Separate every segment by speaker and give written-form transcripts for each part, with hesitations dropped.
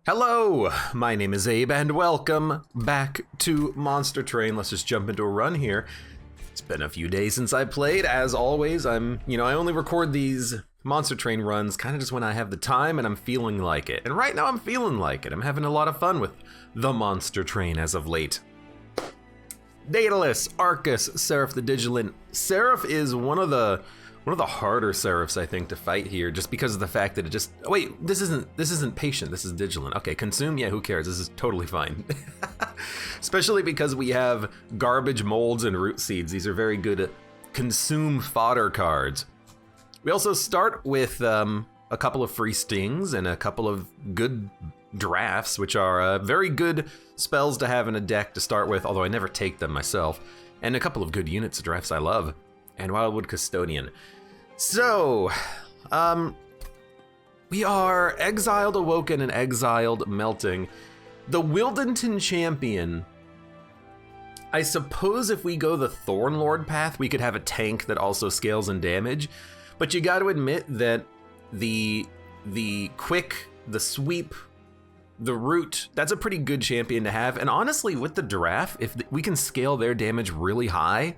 Speaker 1: Hello, my name is Abe, and welcome back to Monster Train. Let's just jump into a run here. It's been a few days since I played. As always, I only record these Monster Train runs kind of just when I have the time and I'm feeling like it. And right now I'm feeling like it. I'm having a lot of fun with the Monster Train as of late. Daedalus, Arcus, Seraph the Digilant. Seraph is one of the harder Seraphs, I think, to fight here, just because of the fact that it just... Oh, wait, this isn't Patient, this is Digilant. Okay, Consume, yeah, who cares? This is totally fine. Especially because we have Garbage, Molds, and Root Seeds. These are very good Consume fodder cards. We also start with a couple of free stings and a couple of good drafts, which are very good spells to have in a deck to start with, although I never take them myself. And a couple of good units drafts I love. And Wildwood Custodian. So, we are Exiled, Awoken, and Exiled, Melting. The Wildenton Champion. I suppose if we go the Thornlord path, we could have a tank that also scales in damage. But you got to admit that the quick, the sweep, the root, that's a pretty good champion to have. And honestly, with the draft, if we can scale their damage really high,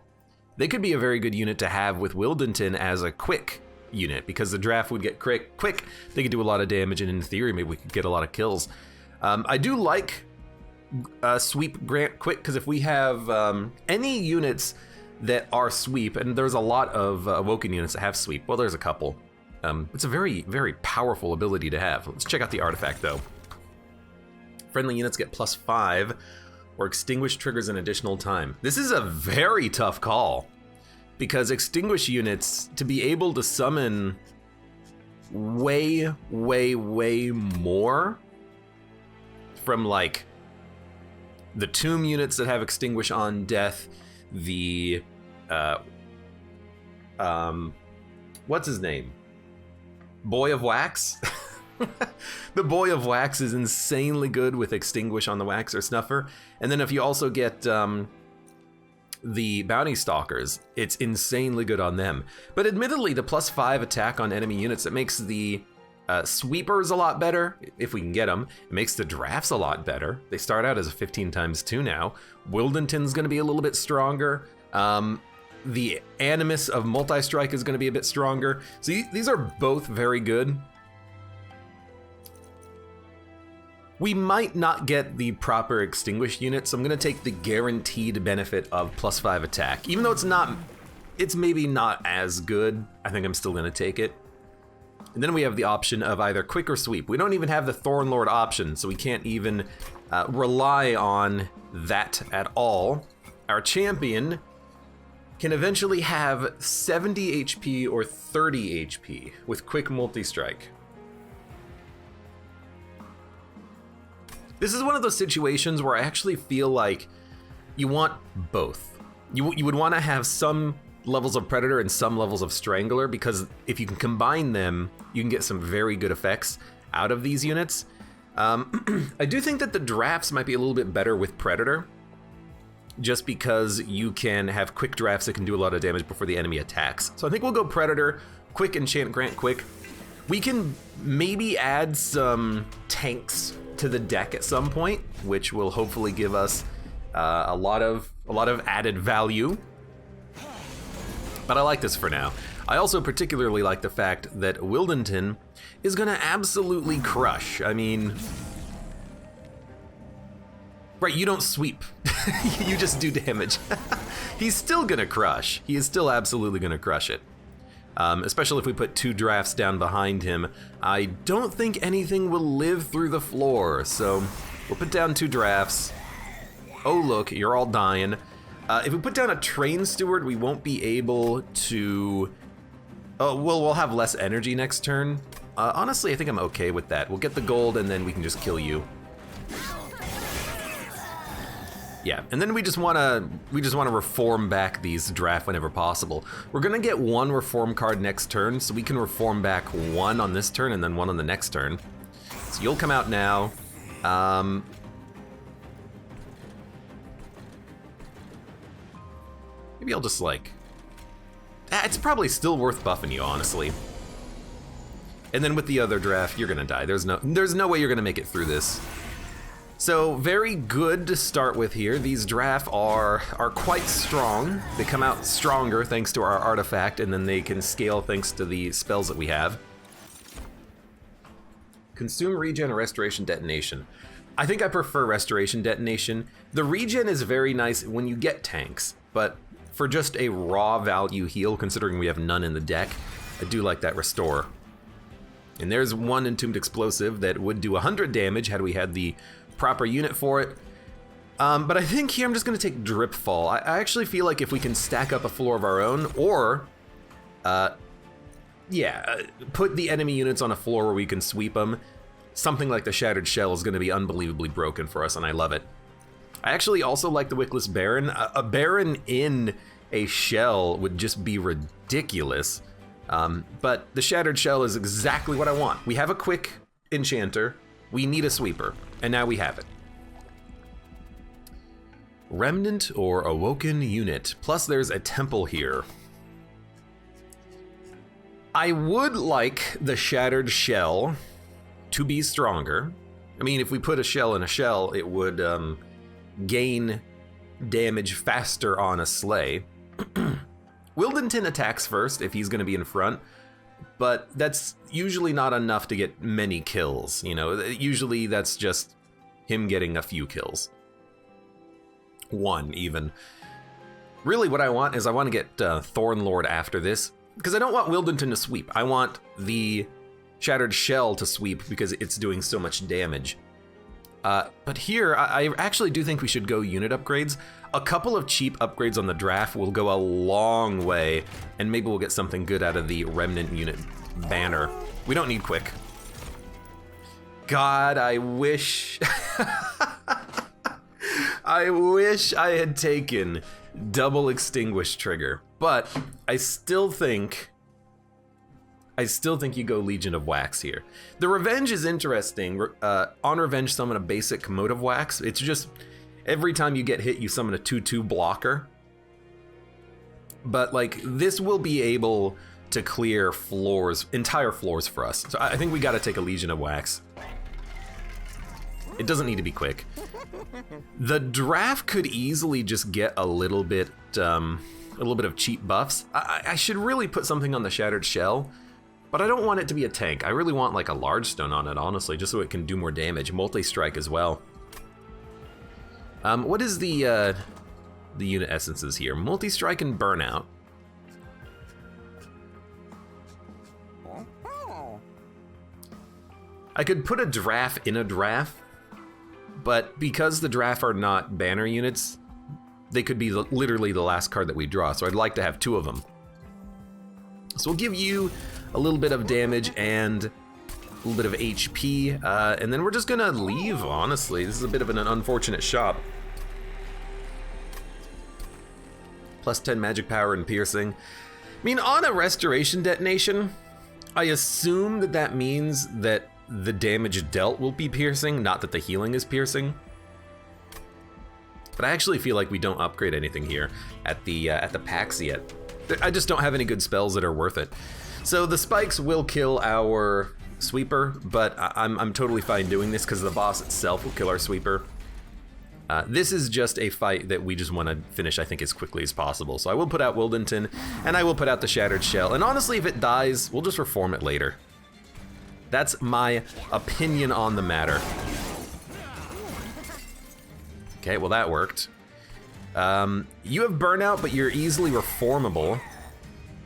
Speaker 1: they could be a very good unit to have with Wildenton as a quick unit, because the draft would get quick, they could do a lot of damage, and in theory, maybe we could get a lot of kills. I do like Sweep Grant Quick, because if we have any units that are Sweep, and there's a lot of Awoken units that have Sweep, well, there's a couple. It's a very, very powerful ability to have. Let's check out the artifact, though. Friendly units get +5. Or extinguish triggers an additional time. This is a very tough call, because extinguish units, to be able to summon way more from like the tomb units that have extinguish on death, the what's his name? Boy of Wax? The Boy of Wax is insanely good with Extinguish on the Wax or Snuffer. And then if you also get the Bounty Stalkers, it's insanely good on them. But admittedly, the +5 attack on enemy units, it makes the Sweepers a lot better, if we can get them. It makes the drafts a lot better. They start out as a 15x2 now. Wildenton's going to be a little bit stronger. The Animus of Multi-Strike is going to be a bit stronger. So these are both very good. We might not get the proper Extinguish unit, so I'm gonna take the guaranteed benefit of +5 attack. Even though it's maybe not as good, I think I'm still gonna take it. And then we have the option of either Quick or Sweep. We don't even have the Thornlord option, so we can't even rely on that at all. Our champion can eventually have 70 HP or 30 HP with Quick Multi-Strike. This is one of those situations where I actually feel like you want both. You would want to have some levels of Predator and some levels of Strangler, because if you can combine them, you can get some very good effects out of these units. I do think that the drafts might be a little bit better with Predator, just because you can have quick drafts that can do a lot of damage before the enemy attacks. So I think we'll go Predator, Quick Enchant Grant Quick. We can maybe add some tanks to the deck at some point, which will hopefully give us a lot of added value. But I like this for now. I also particularly like the fact that Wildenton is gonna absolutely crush. I mean, right, you don't sweep. You just do damage. He's still gonna crush. He is still absolutely gonna crush it. Especially if we put 2 drafts down behind him. I don't think anything will live through the floor, so we'll put down 2 drafts. Oh look, you're all dying. If we put down a Train Steward, we won't be able to... Oh, we'll have less energy next turn. Honestly, I think I'm okay with that. We'll get the gold and then we can just kill you. Yeah, and then we just wanna reform back these draft whenever possible. We're gonna get 1 reform card next turn, so we can reform back 1 on this turn and then 1 on the next turn. So you'll come out now. Maybe I'll just like... it's probably still worth buffing you, honestly. And then with the other draft, you're gonna die. There's no way you're gonna make it through this. So very good to start with here. These draft are quite strong. They come out stronger thanks to our artifact, and then they can scale thanks to the spells that we have. Consume, regen, or restoration detonation. I think I prefer restoration detonation. The regen is very nice when you get tanks, but for just a raw value heal, considering we have none in the deck, I do like that restore. And there's one entombed explosive that would do 100 damage had we had the proper unit for it. But I think here I'm just gonna take Drip Fall. I actually feel like if we can stack up a floor of our own, or put the enemy units on a floor where we can sweep them, something like the Shattered Shell is gonna be unbelievably broken for us, and I love it. I actually also like the Wickless Baron. A Baron in a shell would just be ridiculous. But the Shattered Shell is exactly what I want. We have a quick enchanter, we need a sweeper, and now we have it. Remnant or Awoken unit, plus there's a temple here. I would like the Shattered Shell to be stronger. I mean, if we put a shell in a shell, it would gain damage faster on a sleigh. Wildenton attacks first if he's going to be in front, but that's usually not enough to get many kills. You know, usually that's just him getting a few kills. One, even. Really what I want is I want to get Thornlord after this, because I don't want Wildenton to sweep. I want the Shattered Shell to sweep because it's doing so much damage. But here, I actually do think we should go unit upgrades. A couple of cheap upgrades on the draft will go a long way, and maybe we'll get something good out of the Remnant unit banner. We don't need quick. God, I wish... I wish I had taken double extinguish trigger, but I still think you go Legion of Wax here. The Revenge is interesting. On Revenge, summon a basic Motive Wax. It's just every time you get hit, you summon a 2/2 blocker. But like this will be able to clear floors, entire floors for us. So I think we got to take a Legion of Wax. It doesn't need to be quick. The draft could easily just get a little bit of cheap buffs. I should really put something on the Shattered Shell. But I don't want it to be a tank. I really want like a large stone on it, honestly, just so it can do more damage. Multi-strike as well. What is the unit essences here? Multi-strike and burnout. I could put a draft in a draft, but because the draft are not banner units, they could be literally the last card that we draw. So I'd like to have two of them. So we'll give you a little bit of damage and a little bit of HP, and then we're just gonna leave, honestly. This is a bit of an unfortunate shop. Plus 10 magic power and piercing. I mean, on a restoration detonation, I assume that means that the damage dealt will be piercing, not that the healing is piercing. But I actually feel like we don't upgrade anything here at the packs yet. I just don't have any good spells that are worth it. So the spikes will kill our sweeper, but I'm totally fine doing this because the boss itself will kill our sweeper. This is just a fight that we just want to finish, I think, as quickly as possible. So I will put out Wildenton, and I will put out the Shattered Shell. And honestly, if it dies, we'll just reform it later. That's my opinion on the matter. Okay, well that worked. You have burnout, but you're easily reformable.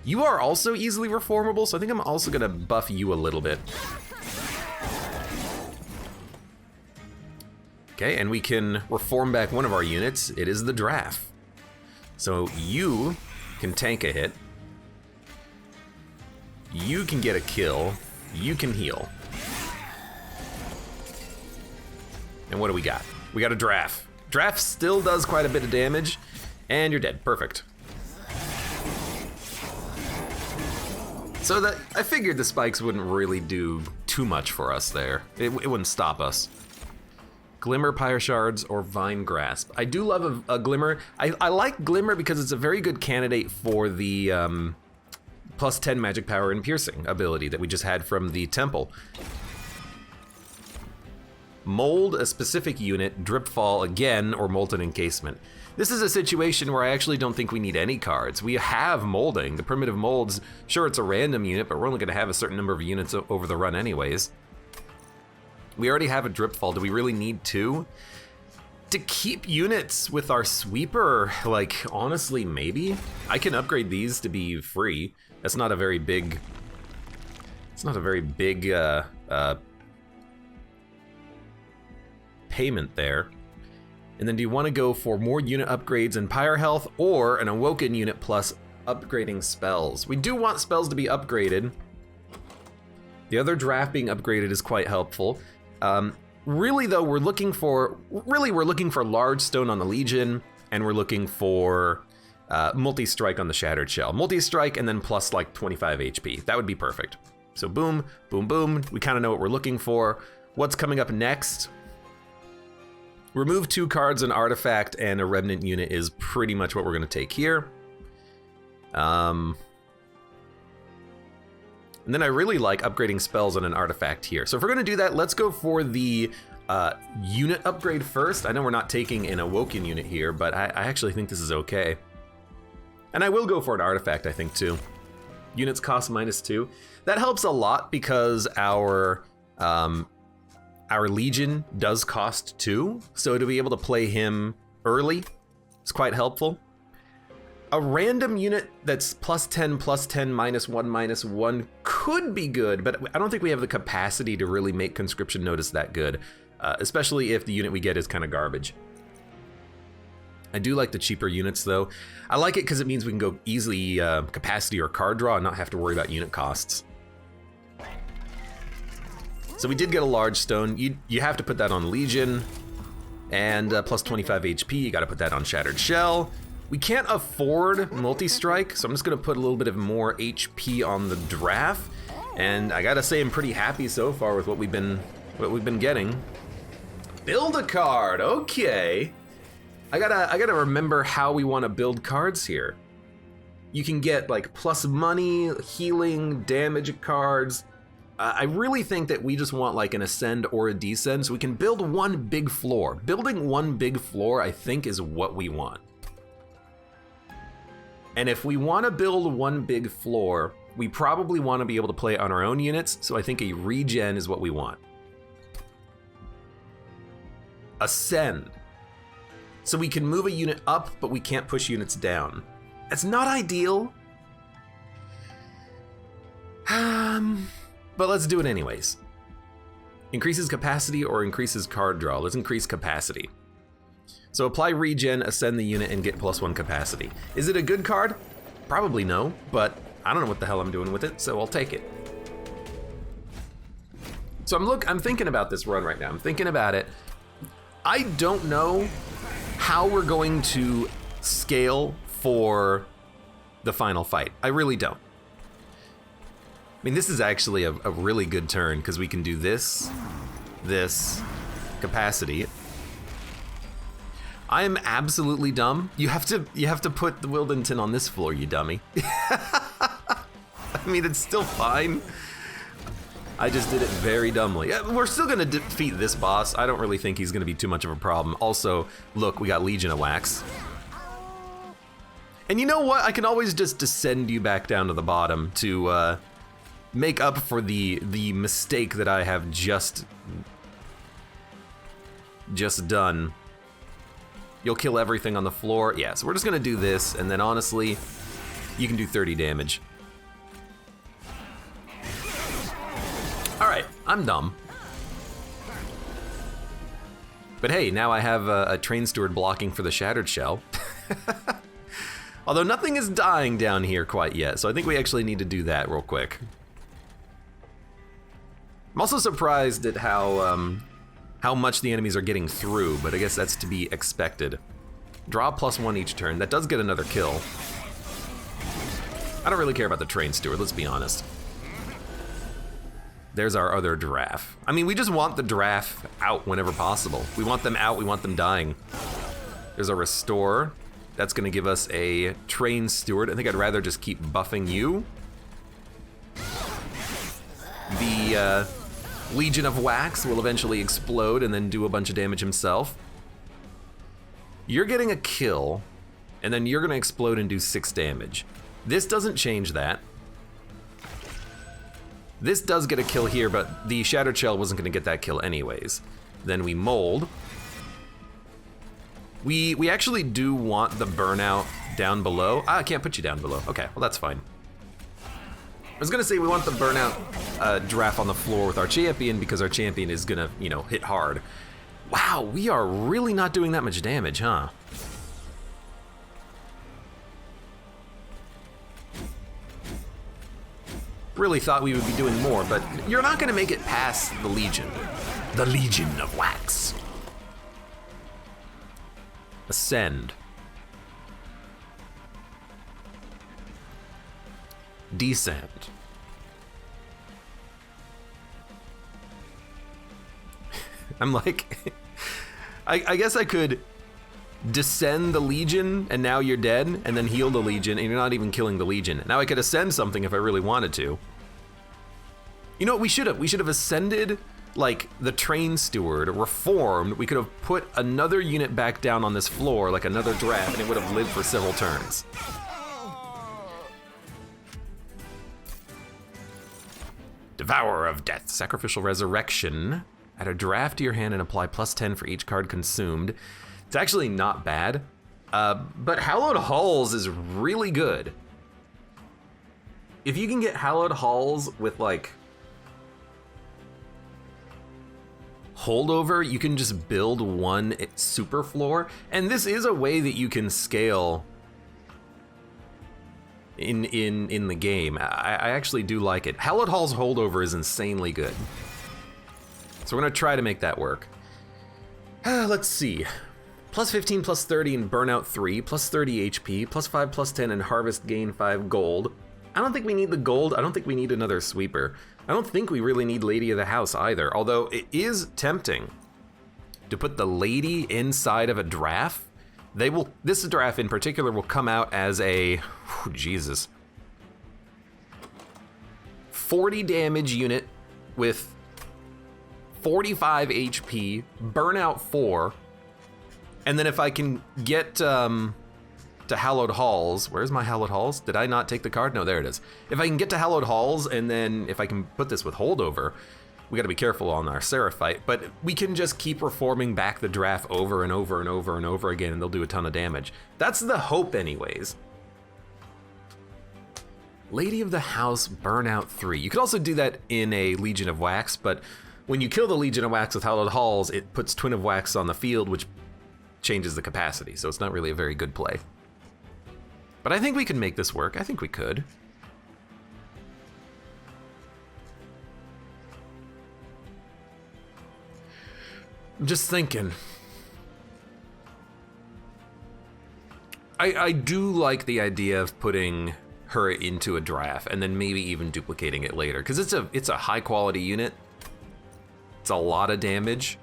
Speaker 1: You are also easily reformable, so I think I'm also gonna buff you a little bit. Okay, and we can reform back one of our units. It is the draft. So you can tank a hit. You can get a kill. You can heal. And what do we got? We got a draft. Draft still does quite a bit of damage, and you're dead. Perfect. So that I figured the spikes wouldn't really do too much for us there. It wouldn't stop us. Glimmer, Pyre Shards, or Vine Grasp. I do love a Glimmer. I like Glimmer because it's a very good candidate for the plus 10 magic power and piercing ability that we just had from the temple. Mold a specific unit, drip fall again, or molten encasement. This is a situation where I actually don't think we need any cards. We have molding. The primitive molds, sure, it's a random unit, but we're only going to have a certain number of units over the run anyways. We already have a drip fall. Do we really need two? To keep units with our sweeper, like, honestly, maybe? I can upgrade these to be free. That's not a very big... It's not a very big, payment there. And then do you want to go for more unit upgrades and pyre health, or an awoken unit plus upgrading spells? We do want spells to be upgraded. The other draft being upgraded is quite helpful. Really though, we're looking for large stone on the Legion, and we're looking for multi-strike on the Shattered Shell. Multi-strike and then plus like 25 HP. That would be perfect. So boom, boom, boom. We kind of know what we're looking for. What's coming up next? Remove 2 cards, an artifact, and a remnant unit is pretty much what we're going to take here. And then I really like upgrading spells on an artifact here. So if we're going to do that, let's go for the unit upgrade first. I know we're not taking an awoken unit here, but I actually think this is okay. And I will go for an artifact, I think, too. Units cost -2. That helps a lot because our Legion does cost 2, so to be able to play him early is quite helpful. A random unit that's +10, +10, -1, -1 could be good, but I don't think we have the capacity to really make Conscription Notice that good, especially if the unit we get is kind of garbage. I do like the cheaper units though. I like it because it means we can go easily capacity or card draw and not have to worry about unit costs. So we did get a large stone. You have to put that on Legion, and plus 25 HP, you gotta put that on Shattered Shell. We can't afford multi-strike, so I'm just gonna put a little bit of more HP on the draft, and I gotta say I'm pretty happy so far with what we've been getting. Build a card, okay. I gotta remember how we wanna build cards here. You can get like plus money, healing, damage cards. I really think that we just want like an ascend or a descend so we can build one big floor. Building one big floor, I think, is what we want. And if we want to build one big floor, we probably want to be able to play on our own units, so I think a regen is what we want. Ascend. So we can move a unit up, but we can't push units down. That's not ideal. But let's do it anyways. Increases capacity or increases card draw. Let's increase capacity. So apply regen, ascend the unit, and get +1 capacity. Is it a good card? Probably no, but I don't know what the hell I'm doing with it, so I'll take it. So I'm thinking about this run right now. I'm thinking about it. I don't know how we're going to scale for the final fight. I really don't. I mean, this is actually a really good turn because we can do this, capacity. I am absolutely dumb. You have to put the Wildington on this floor, you dummy. I mean, it's still fine. I just did it very dumbly. We're still gonna defeat this boss. I don't really think he's gonna be too much of a problem. Also, look, we got Legion of Wax. And you know what? I can always just descend you back down to the bottom to make up for the mistake that I have just done. You'll kill everything on the floor. Yeah, so we're just gonna do this, and then honestly, you can do 30 damage. All right, I'm dumb. But hey, now I have a train steward blocking for the Shattered Shell. Although nothing is dying down here quite yet, so I think we actually need to do that real quick. I'm also surprised at how much the enemies are getting through, but I guess that's to be expected. Draw +1 each turn. That does get another kill. I don't really care about the train steward, let's be honest. There's our other giraffe. I mean, we just want the giraffe out whenever possible. We want them out, we want them dying. There's a restore. That's gonna give us a train steward. I think I'd rather just keep buffing you. the Legion of Wax will eventually explode and then do a bunch of damage himself. You're getting a kill, and then you're gonna explode and do 6 damage. This doesn't change that. This does get a kill here, but the Shattered Shell wasn't gonna get that kill anyways. Then we mold. We actually do want the burnout down below. I can't put you down below. Okay, well that's fine. I was gonna say we want the burnout draft on the floor with our champion because our champion is gonna, you know, hit hard. Wow, we are really not doing that much damage, huh? Really thought we would be doing more, but you're not gonna make it past the Legion. The Legion of Wax. Ascend. Descend. I'm like, I guess I could descend the Legion and now you're dead, and then heal the Legion and you're not even killing the Legion. Now I could ascend something if I really wanted to. You know what we should have? We should have ascended like the train steward, reformed. We could have put another unit back down on this floor, like another draft, and it would have lived for several turns. Devourer of Death, Sacrificial Resurrection. Add a draft to your hand and apply +10 for each card consumed. It's actually not bad, but Hallowed Halls is really good. If you can get Hallowed Halls with like holdover, you can just build one super floor, and this is a way that you can scale in the game. I actually do like it. Hallowed Hall's holdover is insanely good, so we're gonna try to make that work. Let's see. +15, +30 in Burnout 3, +30 HP, +5, +10 in Harvest, gain 5 gold. I don't think we need the gold. I don't think we need another sweeper. I don't think we really need Lady of the House either, although it is tempting to put the lady inside of a draft. This draft in particular will come out as a, Jesus, 40 damage unit with 45 HP, Burnout 4, and then if I can get to Hallowed Halls, where's my Hallowed Halls? Did I not take the card? No, there it is. If I can get to Hallowed Halls, and then if I can put this with holdover, we gotta be careful on our Seraphite, but we can just keep reforming back the draft over and over and over and over again, and they'll do a ton of damage. That's the hope anyways. Lady of the House, Burnout 3. You could also do that in a Legion of Wax, but when you kill the Legion of Wax with Hallowed Halls, it puts Twin of Wax on the field, which changes the capacity, so it's not really a very good play. But I think we can make this work. I think we could. I'm just thinking. I do like the idea of putting her into a draft and then maybe even duplicating it later, because it's a high quality unit. It's a lot of damage.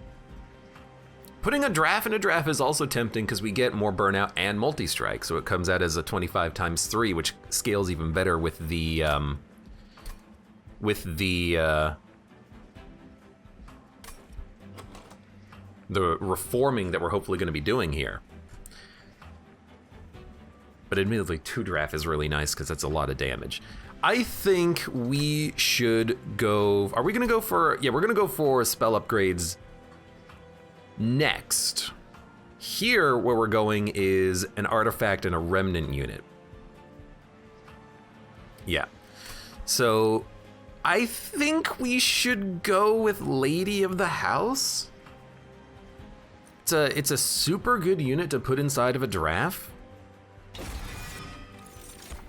Speaker 1: Putting a draft in a draft is also tempting because we get more burnout and multi-strike, so it comes out as a 25 times 3, which scales even better with the reforming that we're hopefully going to be doing here. But admittedly, 2 draft is really nice because that's a lot of damage. I think we should go. Are we going to go for? Yeah, we're going to go for spell upgrades. Next, here where we're going is an artifact and a remnant unit. Yeah, so I think we should go with Lady of the House. It's a super good unit to put inside of a draft.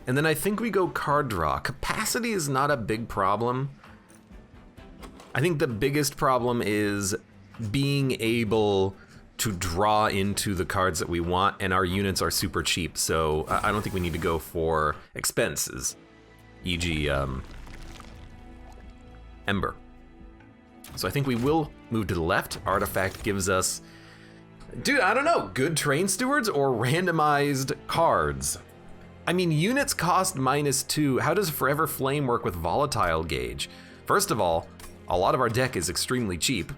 Speaker 1: And then I think we go card draw. Capacity is not a big problem. I think the biggest problem is being able to draw into the cards that we want, and our units are super cheap, so I don't think we need to go for expenses, e.g. Ember. So I think we will move to the left. Artifact gives us, dude, I don't know, good train stewards or randomized cards. I mean, units cost -2. How does Forever Flame work with volatile gauge? First of all, a lot of our deck is extremely cheap.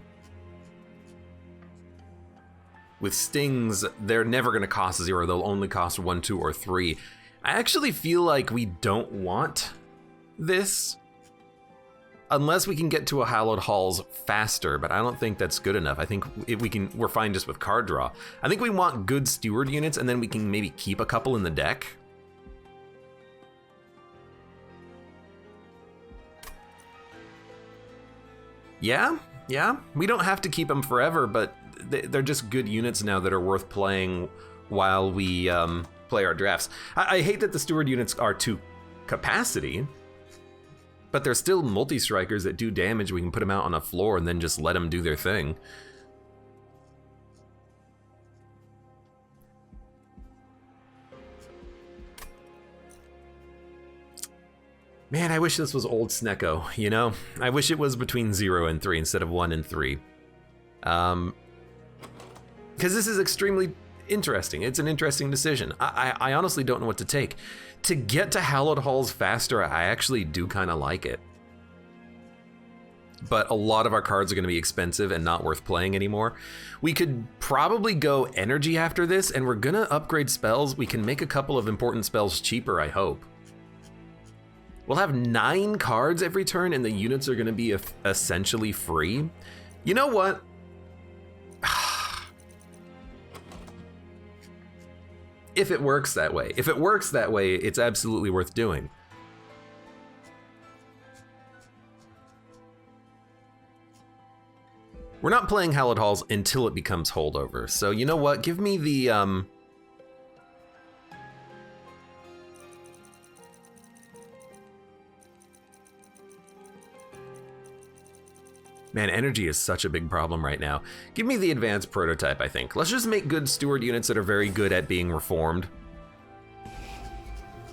Speaker 1: With stings, they're never going to cost 0. They'll only cost 1, 2, or 3. I actually feel like we don't want this unless we can get to a hallowed halls faster, but I don't think that's good enough. I think if we're fine just with card draw. I think we want good steward units, and then we can maybe keep a couple in the deck. Yeah, we don't have to keep them forever, but they're just good units now that are worth playing while we play our drafts. I hate that the steward units are to capacity, but they're still multi-strikers that do damage. We can put them out on a floor and then just let them do their thing. Man, I wish this was old Snecko, you know? I wish it was between 0 and 3 instead of 1 and 3. Because this is extremely interesting. It's an interesting decision. I honestly don't know what to take. To get to hallowed halls faster, I actually do kind of like it. But a lot of our cards are going to be expensive and not worth playing anymore. We could probably go energy after this, and we're going to upgrade spells. We can make a couple of important spells cheaper, I hope. We'll have 9 cards every turn, and the units are going to be essentially free. You know what? If it works that way. If it works that way, it's absolutely worth doing. We're not playing Hallowed Halls until it becomes holdover. So you know what? Give me the Man, energy is such a big problem right now. Give me the advanced prototype, I think. Let's just make good steward units that are very good at being reformed.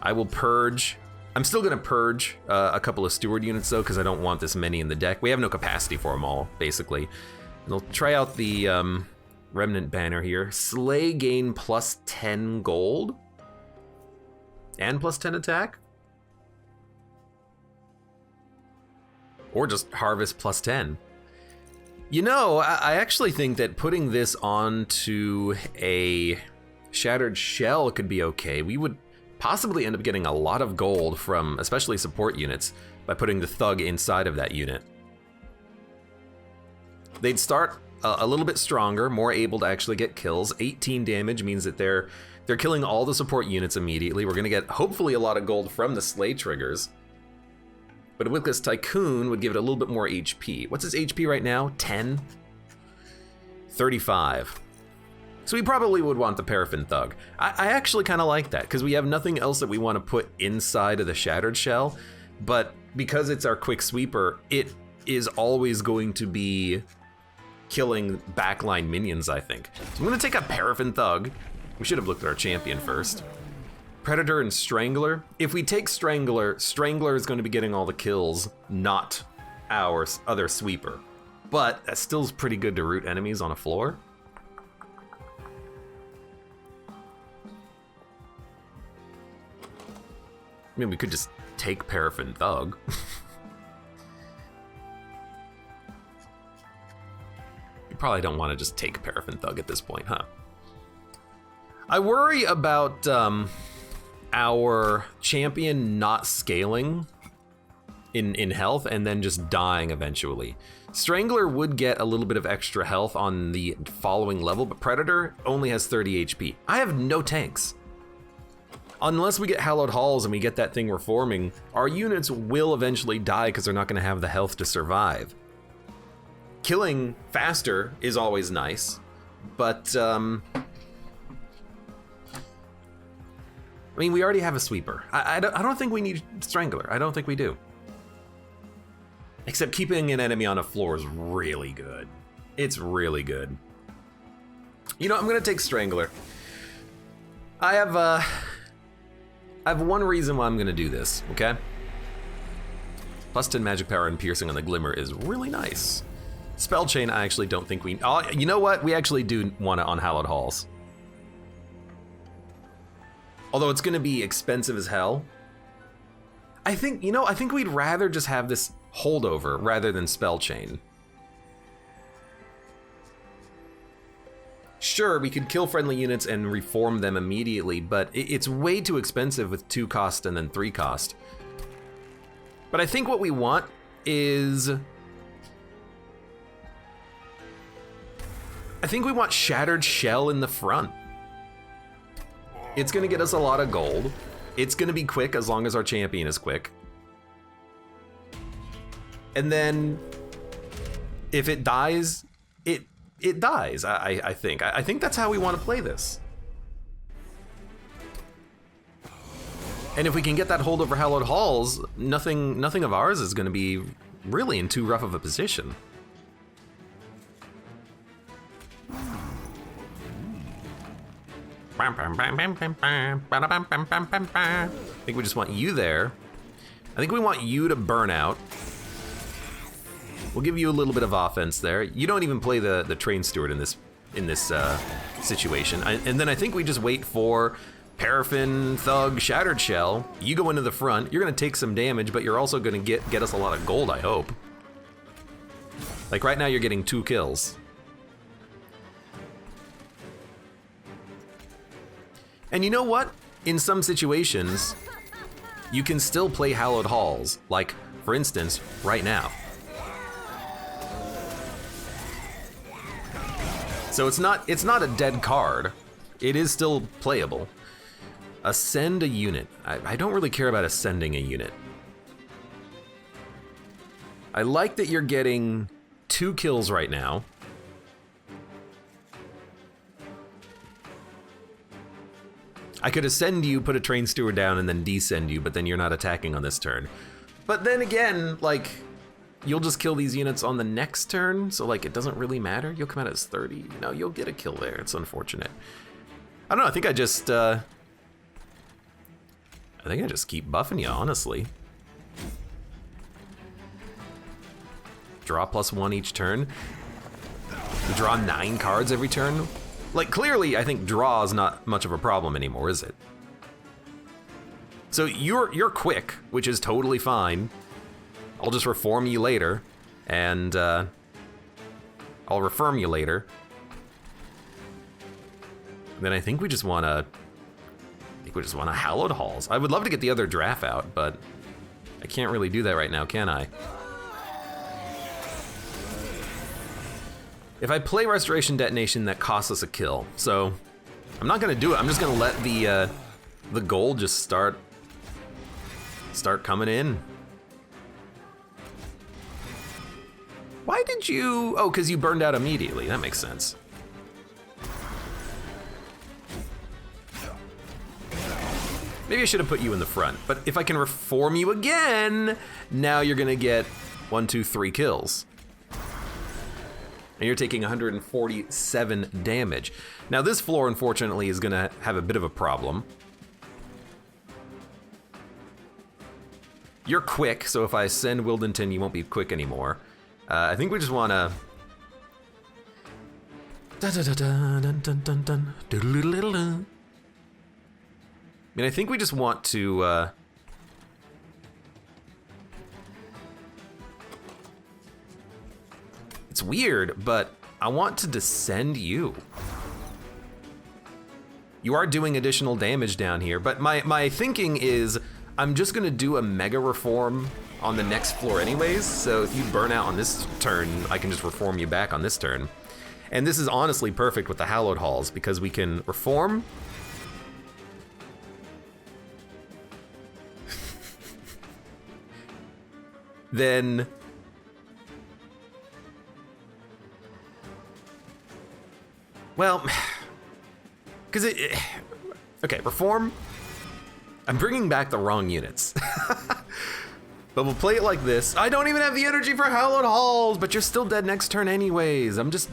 Speaker 1: I will purge. I'm still gonna purge a couple of steward units though, because I don't want this many in the deck. We have no capacity for them all, basically. And I'll try out the remnant banner here. Slay gain plus 10 gold. And plus 10 attack. Or just harvest plus 10. You know, I actually think that putting this onto a shattered shell could be okay. We would possibly end up getting a lot of gold from especially support units by putting the thug inside of that unit. They'd start a little bit stronger, more able to actually get kills. 18 damage means that they're killing all the support units immediately. We're gonna get hopefully a lot of gold from the slay triggers. But a Wickless Tycoon would give it a little bit more HP. What's his HP right now? 10? 35. So we probably would want the Paraffin Thug. I actually kind of like that, because we have nothing else that we want to put inside of the Shattered Shell, but because it's our quick sweeper, it is always going to be killing backline minions, I think. So I'm going to take a Paraffin Thug. We should have looked at our champion first. Predator and Strangler. If we take Strangler, Strangler is going to be getting all the kills, not our other sweeper. But that still is pretty good to root enemies on a floor. I mean, we could just take Paraffin Thug. You probably don't want to just take Paraffin Thug at this point, huh? I worry about our champion not scaling in health and then just dying eventually. Strangler would get a little bit of extra health on the following level, but Predator only has 30 HP. I have no tanks. Unless we get Hallowed Halls and we get that thing reforming, our units will eventually die because they're not going to have the health to survive. Killing faster is always nice, but I mean, we already have a sweeper. I don't think we need Strangler. I don't think we do. Except keeping an enemy on a floor is really good. It's really good. You know, I'm gonna take Strangler. I have one reason why I'm gonna do this, okay? Plus 10 magic power and piercing on the Glimmer is really nice. Spell Chain, I actually don't think we... Oh, you know what? We actually do want it on Hallowed Halls. Although it's gonna be expensive as hell. I think we'd rather just have this holdover rather than spell chain. Sure, we could kill friendly units and reform them immediately, but it's way too expensive with 2 cost and then 3 cost. But I think what we want is... I think we want Shattered Shell in the front. It's gonna get us a lot of gold. It's gonna be quick as long as our champion is quick. And then if it dies, it dies, I think. I think that's how we want to play this. And if we can get that hold over Hallowed Halls, nothing of ours is going to be really in too rough of a position. I think we just want you there. I think we want you to burn out. We'll give you a little bit of offense there. You don't even play the train steward in this situation. And then I think we just wait for Paraffin, Thug, Shattered Shell. You go into the front. You're gonna take some damage, but you're also gonna get us a lot of gold, I hope. Like right now, you're getting 2 kills. And you know what? In some situations, you can still play Hallowed Halls. Like, for instance, right now. So it's not a dead card. It is still playable. Ascend a unit. I don't really care about ascending a unit. I like that you're getting 2 kills right now. I could ascend you, put a train steward down, and then descend you, but then you're not attacking on this turn. But then again, like, you'll just kill these units on the next turn, so like it doesn't really matter. You'll come out as 30. No, you'll get a kill there. It's unfortunate. I don't know. I think I just keep buffing you, honestly. Draw +1 each turn. We draw 9 cards every turn. Like clearly, I think draw is not much of a problem anymore, is it? So you're quick, which is totally fine. I'll just reform you later, and I'll reform you later. And then I think we just want to Hallowed Halls. I would love to get the other draft out, but I can't really do that right now, can I? If I play Restoration Detonation, that costs us a kill. So I'm not gonna do it. I'm just gonna let the gold just start coming in. Why did you? Oh, because you burned out immediately. That makes sense. Maybe I should have put you in the front, but if I can reform you again, now you're gonna get 1, 2, 3 kills. And you're taking 147 damage. Now this floor, unfortunately, is gonna have a bit of a problem. You're quick, so if I send Wildington, you won't be quick anymore. I think we just wanna... I mean, I think we just want to, it's weird, but I want to descend you. You are doing additional damage down here, but my thinking is I'm just gonna do a mega reform on the next floor anyways, so if you burn out on this turn, I can just reform you back on this turn. And this is honestly perfect with the Hallowed Halls, because we can reform, then well, because okay, reform, I'm bringing back the wrong units. But we'll play it like this. I don't even have the energy for Hallowed Halls, but you're still dead next turn anyways. I'm just,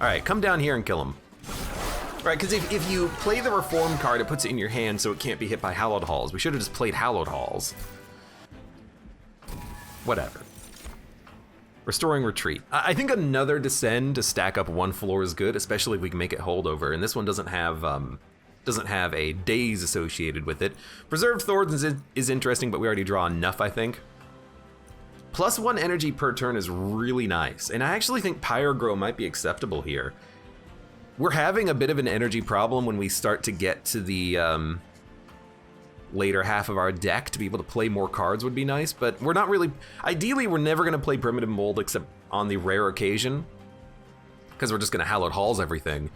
Speaker 1: all right, come down here and kill him. All right, because if you play the reform card, it puts it in your hand so it can't be hit by Hallowed Halls. We should have just played Hallowed Halls. Whatever. Restoring Retreat. I think another Descend to stack up 1 floor is good, especially if we can make it holdover. And this one doesn't have a daze associated with it. Preserved Thorns is interesting, but we already draw enough, I think. +1 energy per turn is really nice, and I actually think Pyrogrow might be acceptable here. We're having a bit of an energy problem when we start to get to the later half of our deck. To be able to play more cards would be nice, but we're not really... Ideally, we're never going to play Primitive Mold except on the rare occasion, because we're just going to Hallowed Halls everything.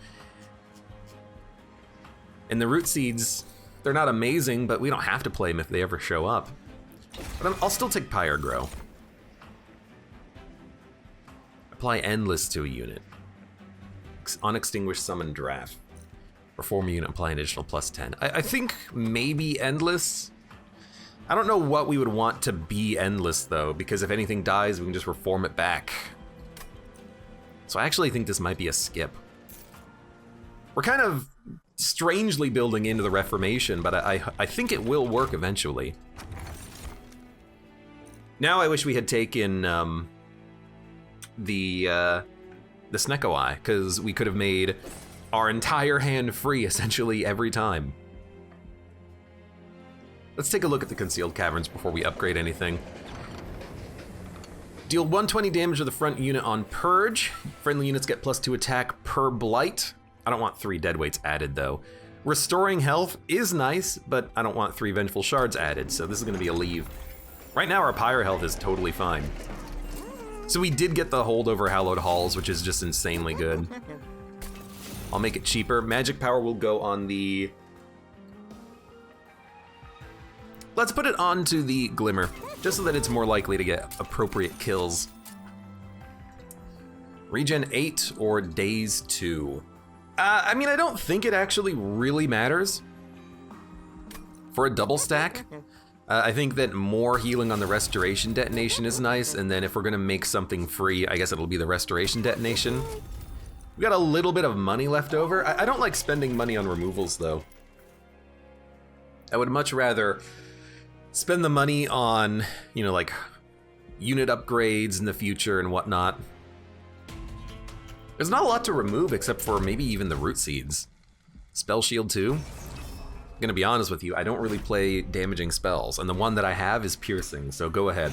Speaker 1: And the Root Seeds, they're not amazing, but we don't have to play them if they ever show up. But I'll still take Pyrogrow. Apply Endless to a unit. Unextinguished Summon Draft. Perform a unit, apply an additional +10. I think maybe Endless. I don't know what we would want to be Endless though, because if anything dies, we can just reform it back. So I actually think this might be a skip. We're kind of strangely building into the Reformation, but I think it will work eventually. Now I wish we had taken the Snecko Eye, because we could have made our entire hand free essentially every time. Let's take a look at the Concealed Caverns before we upgrade anything. Deal 120 damage to the front unit on Purge. Friendly units get +2 attack per Blight. I don't want 3 Deadweights added though. Restoring health is nice, but I don't want 3 Vengeful Shards added, so this is gonna be a leave. Right now our Pyre health is totally fine. So we did get the holdover Hallowed Halls, which is just insanely good. I'll make it cheaper. Magic Power will go on the... Let's put it onto the Glimmer, just so that it's more likely to get appropriate kills. Regen 8 or Daze 2. I mean, I don't think it actually really matters. For a double stack, I think that more healing on the Restoration Detonation is nice, and then if we're gonna make something free, I guess it'll be the Restoration Detonation. We got a little bit of money left over. I don't like spending money on removals though. I would much rather spend the money on, you know, like unit upgrades in the future and whatnot. There's not a lot to remove except for maybe even the Root Seeds. Spell Shield 2. I'm gonna be honest with you, I don't really play damaging spells, and the one that I have is Piercing, so go ahead.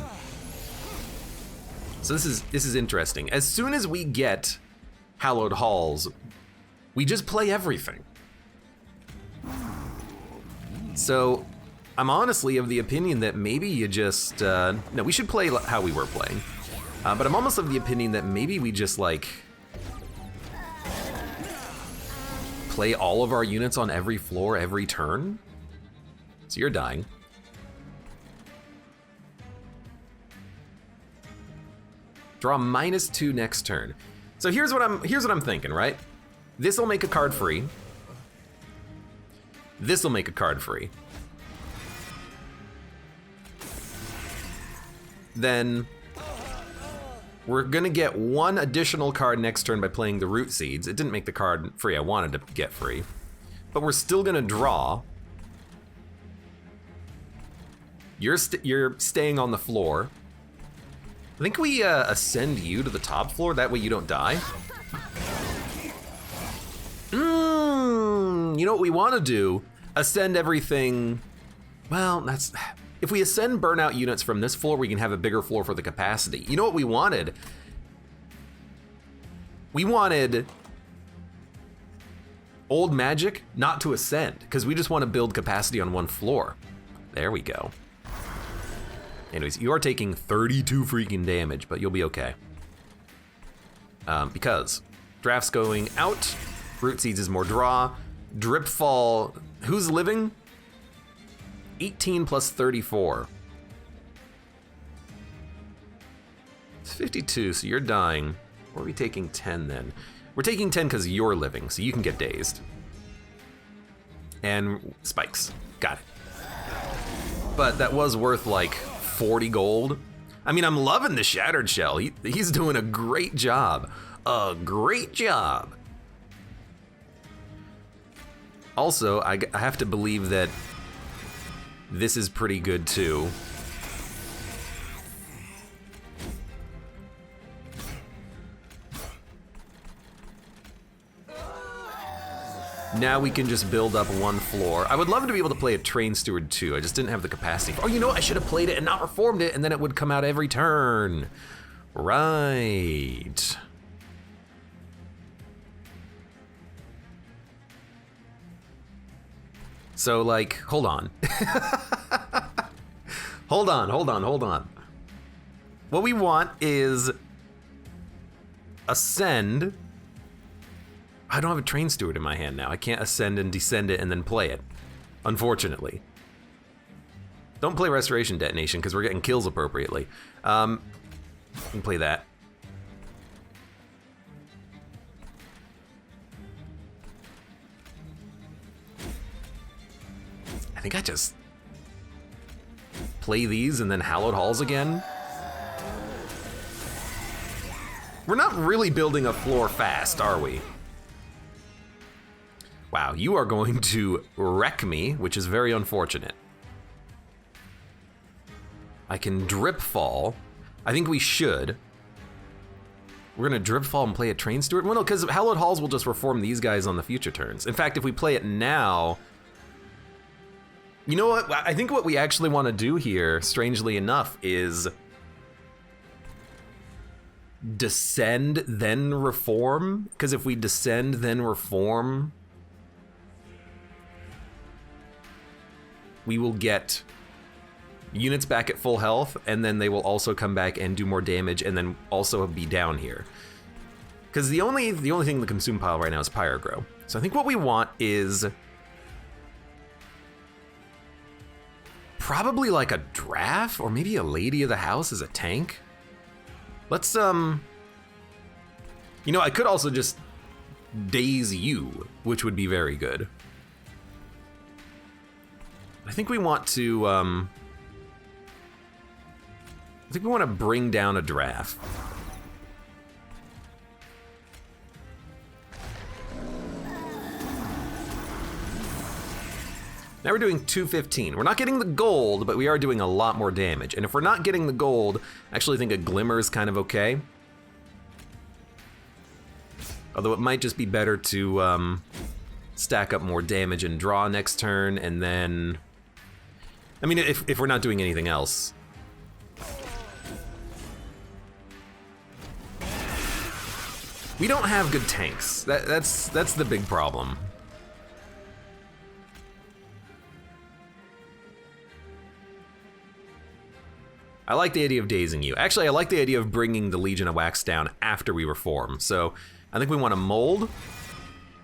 Speaker 1: So this is interesting. As soon as we get Hallowed Halls, we just play everything. So I'm honestly of the opinion that maybe you just, no, we should play how we were playing. But I'm almost of the opinion that maybe we just like, play all of our units on every floor every turn. So you're dying. Draw -2 next turn. So here's what I'm thinking, right? This will make a card free. This will make a card free. Then we're gonna get 1 additional card next turn by playing the Root Seeds. It didn't make the card free I wanted to get free, but we're still gonna draw. You're staying on the floor. I think we ascend you to the top floor, that way you don't die. You know what we wanna do? Ascend everything, well, that's, if we ascend burnout units from this floor, we can have a bigger floor for the capacity. You know what we wanted? We wanted old magic not to ascend, because we just want to build capacity on 1 floor. There we go. Anyways, you are taking 32 freaking damage, but you'll be okay. Because draft's going out, Root Seeds is more draw, Dripfall, who's living? 18 plus 34. It's 52, so you're dying. Or are we taking 10 then? We're taking 10 because you're living, so you can get dazed. And spikes, got it. But that was worth like 40 gold. I mean, I'm loving the Shattered Shell. He's doing a great job. A great job. Also, I have to believe that this is pretty good too. Now we can just build up one floor. I would love to be able to play a Train Steward too. I just didn't have the capacity. Oh, you know what? I should have played it and not reformed it, and then it would come out every turn. Right. So, like, hold on. Hold on. What we want is ascend. I don't have a Train Steward in my hand now. I can't ascend and descend it and then play it, unfortunately. Don't play Restoration Detonation because we're getting kills appropriately. We can play that. I think I just play these and then Hallowed Halls again. We're not really building a floor fast, are we? Wow, you are going to wreck me, which is very unfortunate. I can Drip Fall. I think we should. We're gonna Drip Fall and play a Train Steward? Well, no, because Hallowed Halls will just reform these guys on the future turns. In fact, if we play it now, you know what? I think what we actually want to do here, strangely enough, is descend, then reform. Because if we descend, then reform, we will get units back at full health, and then they will also come back and do more damage, and then also be down here. Because the only thing in the consume pile right now is Pyrogrow. So I think what we want is probably like a Draft, or maybe a Lady of the House as a tank. Let's, you know, I could also just Daze you, which would be very good. I think we want to, I think we want to bring down a Draft. Now we're doing 215. We're not getting the gold, but we are doing a lot more damage. And if we're not getting the gold, I actually think a Glimmer is kind of okay. Although it might just be better to stack up more damage and draw next turn, and then, I mean, if we're not doing anything else. We don't have good tanks. That's the big problem. I like the idea of dazing you. Actually, I like the idea of bringing the Legion of Wax down after we reform. So I think we want to mold.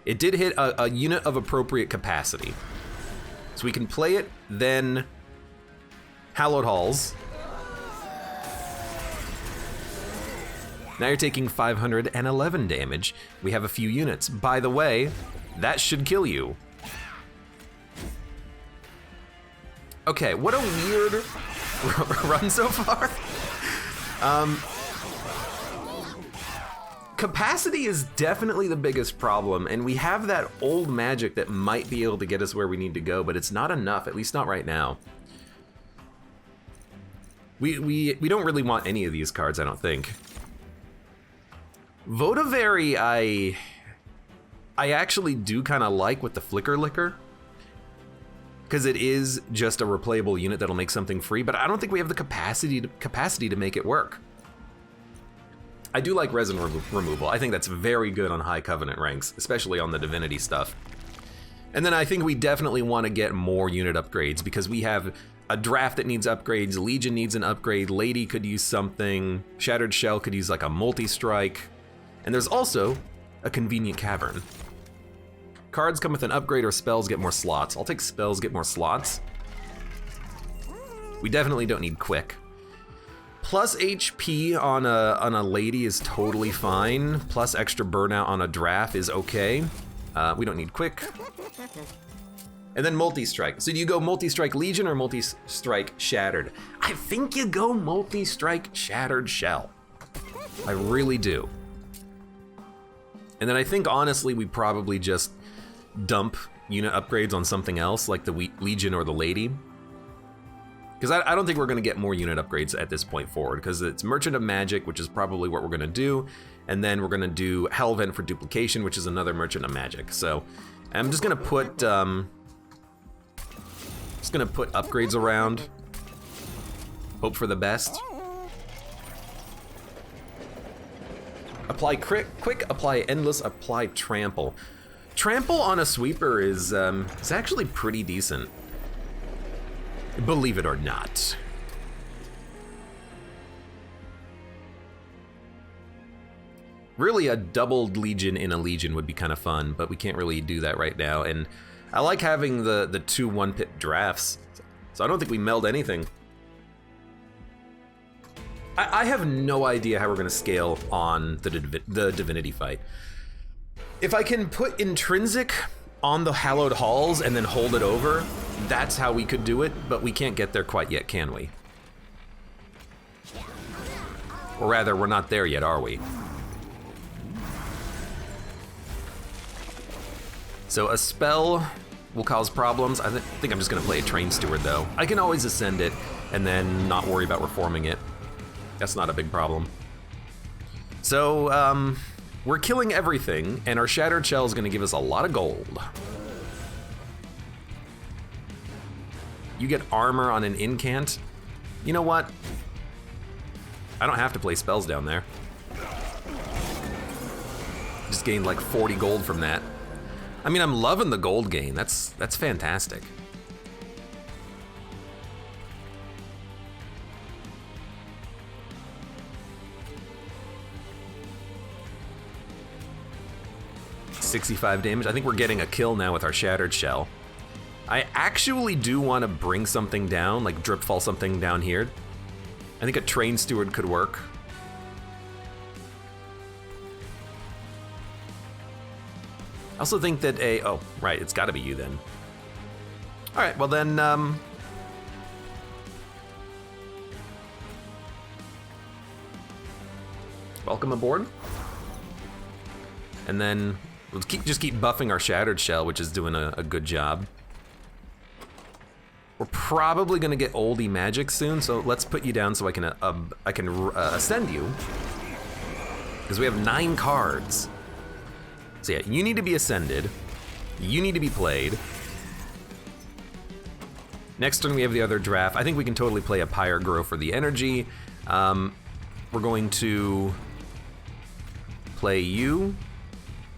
Speaker 1: It did hit a unit of appropriate capacity. So we can play it, then Hallowed Halls. Now you're taking 511 damage. We have a few units. By the way, that should kill you. Okay, what a weird run so far. Capacity is definitely the biggest problem, and we have that old magic that might be able to get us where we need to go, but it's not enough, at least not right now. We don't really want any of these cards, I don't think. Votivary, I actually do kind of like with the Flicker Licker, because it is just a replayable unit that'll make something free, but I don't think we have the capacity to make it work. I do like resin removal. I think that's very good on high Covenant ranks, especially on the Divinity stuff. And then I think we definitely want to get more unit upgrades, because we have a Draft that needs upgrades, Legion needs an upgrade, Lady could use something, Shattered Shell could use like a multi-strike, and there's also a Convenient Cavern. Cards come with an upgrade or spells get more slots. I'll take spells get more slots. We definitely don't need quick. Plus HP on a Lady is totally fine. Plus extra burnout on a Draft is okay. We don't need quick. And then multi-strike. So do you go multi-strike Legion or multi-strike Shattered? I think you go multi-strike Shattered Shell. I really do. And then I think honestly we probably just dump unit upgrades on something else, like the Legion or the Lady. Because I don't think we're going to get more unit upgrades at this point forward, because it's Merchant of Magic, which is probably what we're going to do, and then we're going to do Hellvent for duplication, which is another Merchant of Magic. So I'm just going to put upgrades around. Hope for the best. Apply quick, apply endless, apply trample. Trample on a sweeper is actually pretty decent. Believe it or not. Really, a doubled Legion in a Legion would be kind of fun, but we can't really do that right now. And I like having the 2 1-pip drafts, so I don't think we meld anything. I have no idea how we're going to scale on the Divinity fight. If I can put Intrinsic on the Hallowed Halls and then hold it over, that's how we could do it, but we can't get there quite yet, can we? Or rather, we're not there yet, are we? So a spell will cause problems. I think I'm just gonna play a Train Steward though. I can always ascend it and then not worry about reforming it. That's not a big problem. So, we're killing everything, and our Shattered Shell is gonna give us a lot of gold. You get armor on an incant. You know what? I don't have to play spells down there. Just gained like 40 gold from that. I mean, I'm loving the gold gain. That's fantastic. $65 damage. I think we're getting a kill now with our Shattered Shell. I actually do want to bring something down, like drip fall something down here. I think a Train Steward could work. I also think that oh, right, it's gotta be you then. All right, well then, welcome aboard. And then we'll just keep buffing our Shattered Shell, which is doing a good job. We're probably gonna get oldie magic soon, so let's put you down so I can ascend you, because we have 9 cards. So yeah, you need to be ascended. You need to be played. Next turn we have the other draft. I think we can totally play a Pyre Grow for the energy. We're going to play you.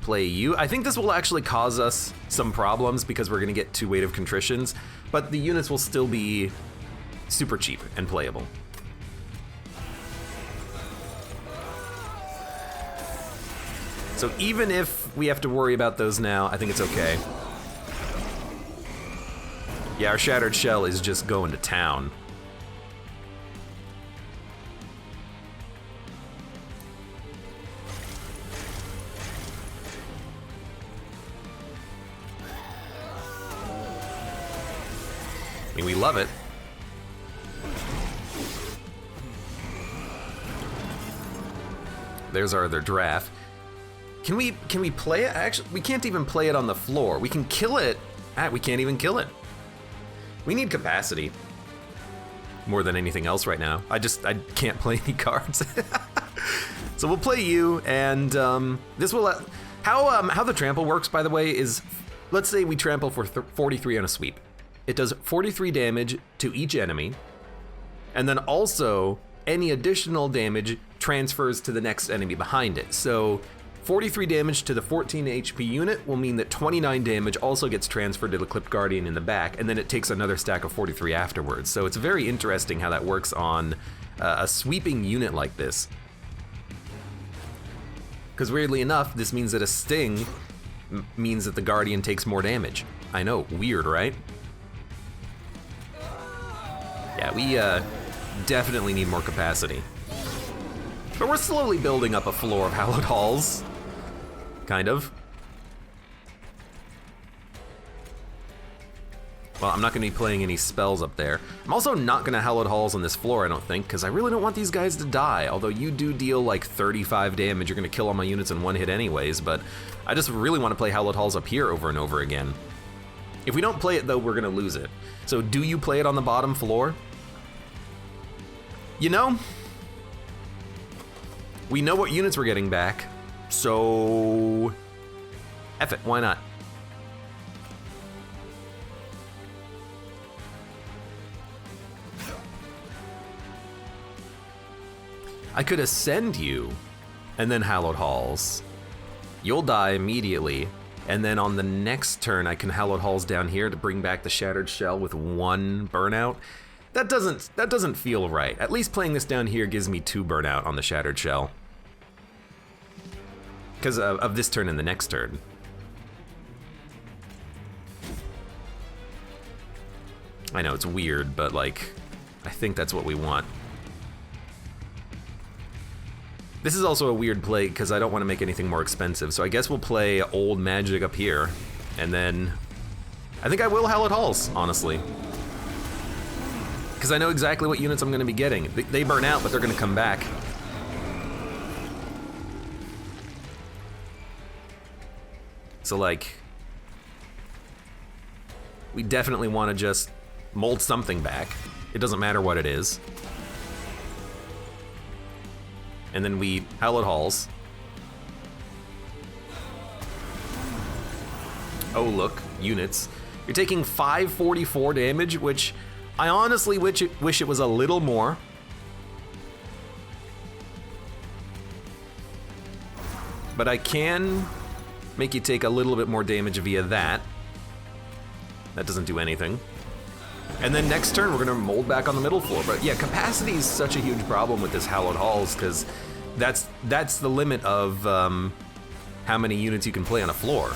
Speaker 1: Play you. I think this will actually cause us some problems because we're gonna get 2 Weight of Contritions, but the units will still be super cheap and playable. So even if we have to worry about those now, I think it's okay. Yeah, our Shattered Shell is just going to town. I mean, we love it. There's our other draft. Can we play it? Actually, we can't even play it on the floor. We can kill it. We can't even kill it. We need capacity more than anything else right now. I can't play any cards. So we'll play you, and this will how the trample works, by the way, is let's say we trample for 43 on a sweep. It does 43 damage to each enemy, and then also any additional damage transfers to the next enemy behind it. So 43 damage to the 14 HP unit will mean that 29 damage also gets transferred to the Clipped Guardian in the back, and then it takes another stack of 43 afterwards. So it's very interesting how that works on a sweeping unit like this. Because weirdly enough, this means that a sting means that the Guardian takes more damage. I know, weird, right? Yeah, we definitely need more capacity. But we're slowly building up a floor of Hallowed Halls. Kind of. Well, I'm not gonna be playing any spells up there. I'm also not gonna Hallowed Halls on this floor, I don't think, because I really don't want these guys to die, although you do deal like 35 damage. You're gonna kill all my units in 1 hit anyways, but I just really want to play Hallowed Halls up here over and over again. If we don't play it though, we're gonna lose it. So do you play it on the bottom floor? You know, we know what units we're getting back, so F it, why not? I could ascend you and then Hallowed Halls. You'll die immediately, and then on the next turn I can Hallowed Halls down here to bring back the Shattered Shell with 1 burnout. That doesn't feel right. At least playing this down here gives me 2 burnout on the Shattered Shell. Because of this turn and the next turn. I know, it's weird, but like, I think that's what we want. This is also a weird play because I don't want to make anything more expensive, so I guess we'll play Old Magic up here, and then I think I will Hallowed Halls, honestly. Because I know exactly what units I'm going to be getting. They burn out, but they're going to come back. So like, we definitely want to just mold something back. It doesn't matter what it is. And then we Hallowed Halls. Oh look, units. You're taking 544 damage, which I honestly wish it was a little more. But I can make you take a little bit more damage via that. That doesn't do anything. And then next turn, we're gonna mold back on the middle floor. But yeah, capacity is such a huge problem with this Hallowed Halls, because that's the limit of how many units you can play on a floor.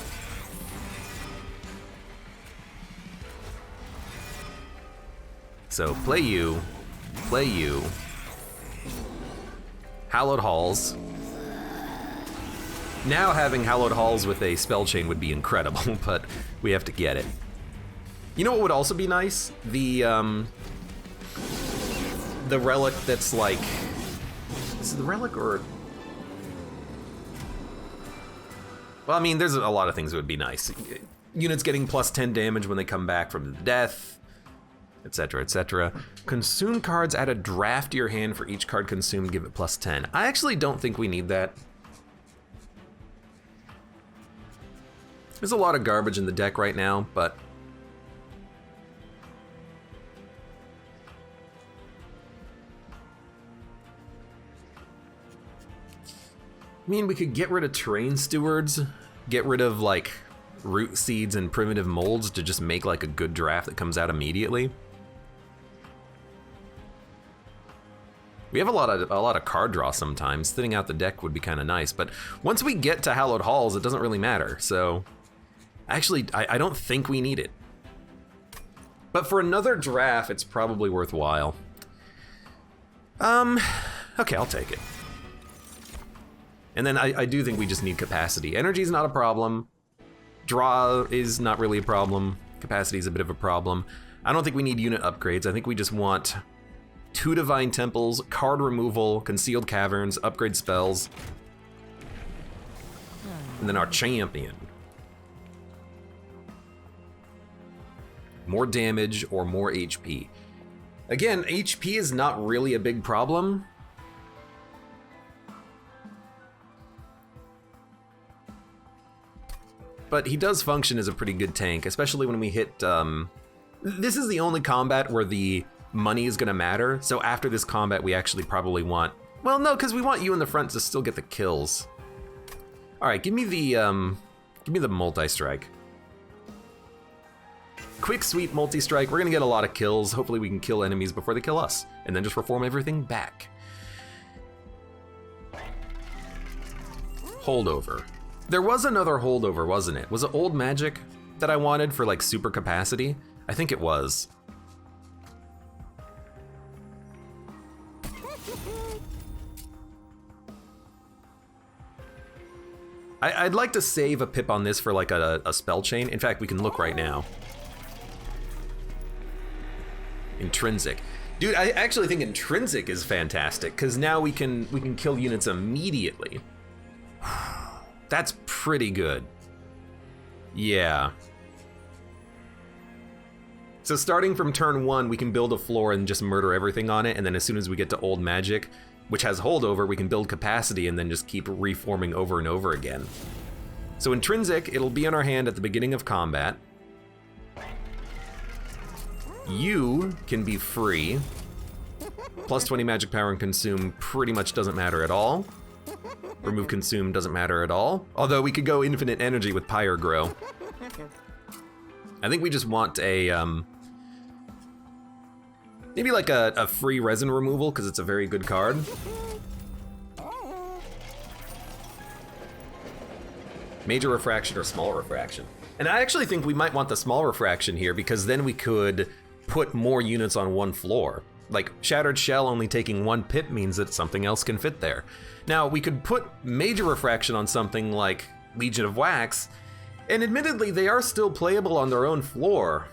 Speaker 1: So play you, Hallowed Halls. Now having Hallowed Halls with a spell chain would be incredible, but we have to get it. You know what would also be nice? The relic that's like, is it the relic or? Well, I mean, there's a lot of things that would be nice. Units getting +10 damage when they come back from death, etc., etc. Consume cards, add a draft to your hand for each card consumed, give it +10. I actually don't think we need that. There's a lot of garbage in the deck right now, but I mean, we could get rid of Terrain Stewards, get rid of like Root Seeds and Primitive Molds to just make like a good draft that comes out immediately. We have a lot of card draw sometimes. Thinning out the deck would be kind of nice, but once we get to Hallowed Halls, it doesn't really matter. So actually, I don't think we need it. But for another draft, it's probably worthwhile. Okay, I'll take it. And then I do think we just need capacity. Energy is not a problem. Draw is not really a problem. Capacity is a bit of a problem. I don't think we need unit upgrades. I think we just want 2 Divine Temples, card removal, Concealed Caverns, upgrade spells, and then our champion. More damage or more HP. Again, HP is not really a big problem. But he does function as a pretty good tank, especially when we hit, this is the only combat where the money is gonna matter, so after this combat we actually probably want, well no, because we want you in the front to still get the kills. Alright, give me the multi-strike. Quick, sweet multi-strike, we're gonna get a lot of kills, hopefully we can kill enemies before they kill us, and then just reform everything back. Holdover. There was another holdover, wasn't it? Was it Old Magic that I wanted for like super capacity? I think it was. I'd like to save a pip on this for like a spell chain. In fact, we can look right now. Intrinsic. Dude, I actually think Intrinsic is fantastic because now we can kill units immediately. That's pretty good. Yeah. So starting from turn 1, we can build a floor and just murder everything on it, and then as soon as we get to old magic, which has holdover, we can build capacity and then just keep reforming over and over again. So intrinsic, it'll be in our hand at the beginning of combat. You can be free. Plus 20 magic power and consume pretty much doesn't matter at all. Remove consume doesn't matter at all. Although we could go infinite energy with Pyre Grow. I think we just want a, maybe like a free resin removal, because it's a very good card. Major refraction or small refraction. And I actually think we might want the small refraction here, because then we could put more units on one floor. Like, Shattered Shell only taking 1 pip means that something else can fit there. Now, we could put Major Refraction on something like Legion of Wax, and admittedly, they are still playable on their own floor.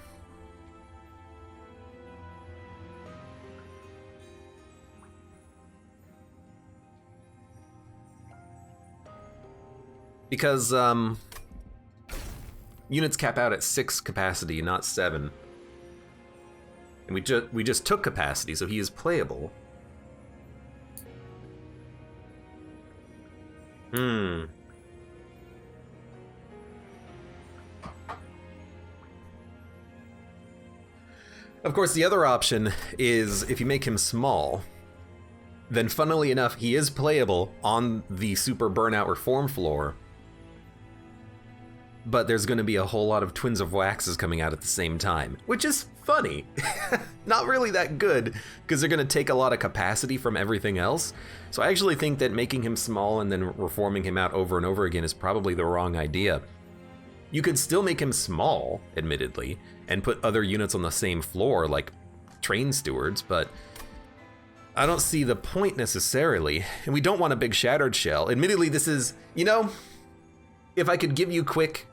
Speaker 1: Because, units cap out at 6 capacity, not 7. And we just took capacity, so he is playable. Of course, the other option is if you make him small, then funnily enough, he is playable on the Super Burnout Reform floor. But there's going to be a whole lot of Twins of Waxes coming out at the same time, which is funny. Not really that good, because they're going to take a lot of capacity from everything else. So I actually think that making him small and then reforming him out over and over again is probably the wrong idea. You could still make him small, admittedly, and put other units on the same floor, like train stewards, but I don't see the point necessarily. And we don't want a big Shattered Shell. Admittedly, this is, you know, if I could give you quick,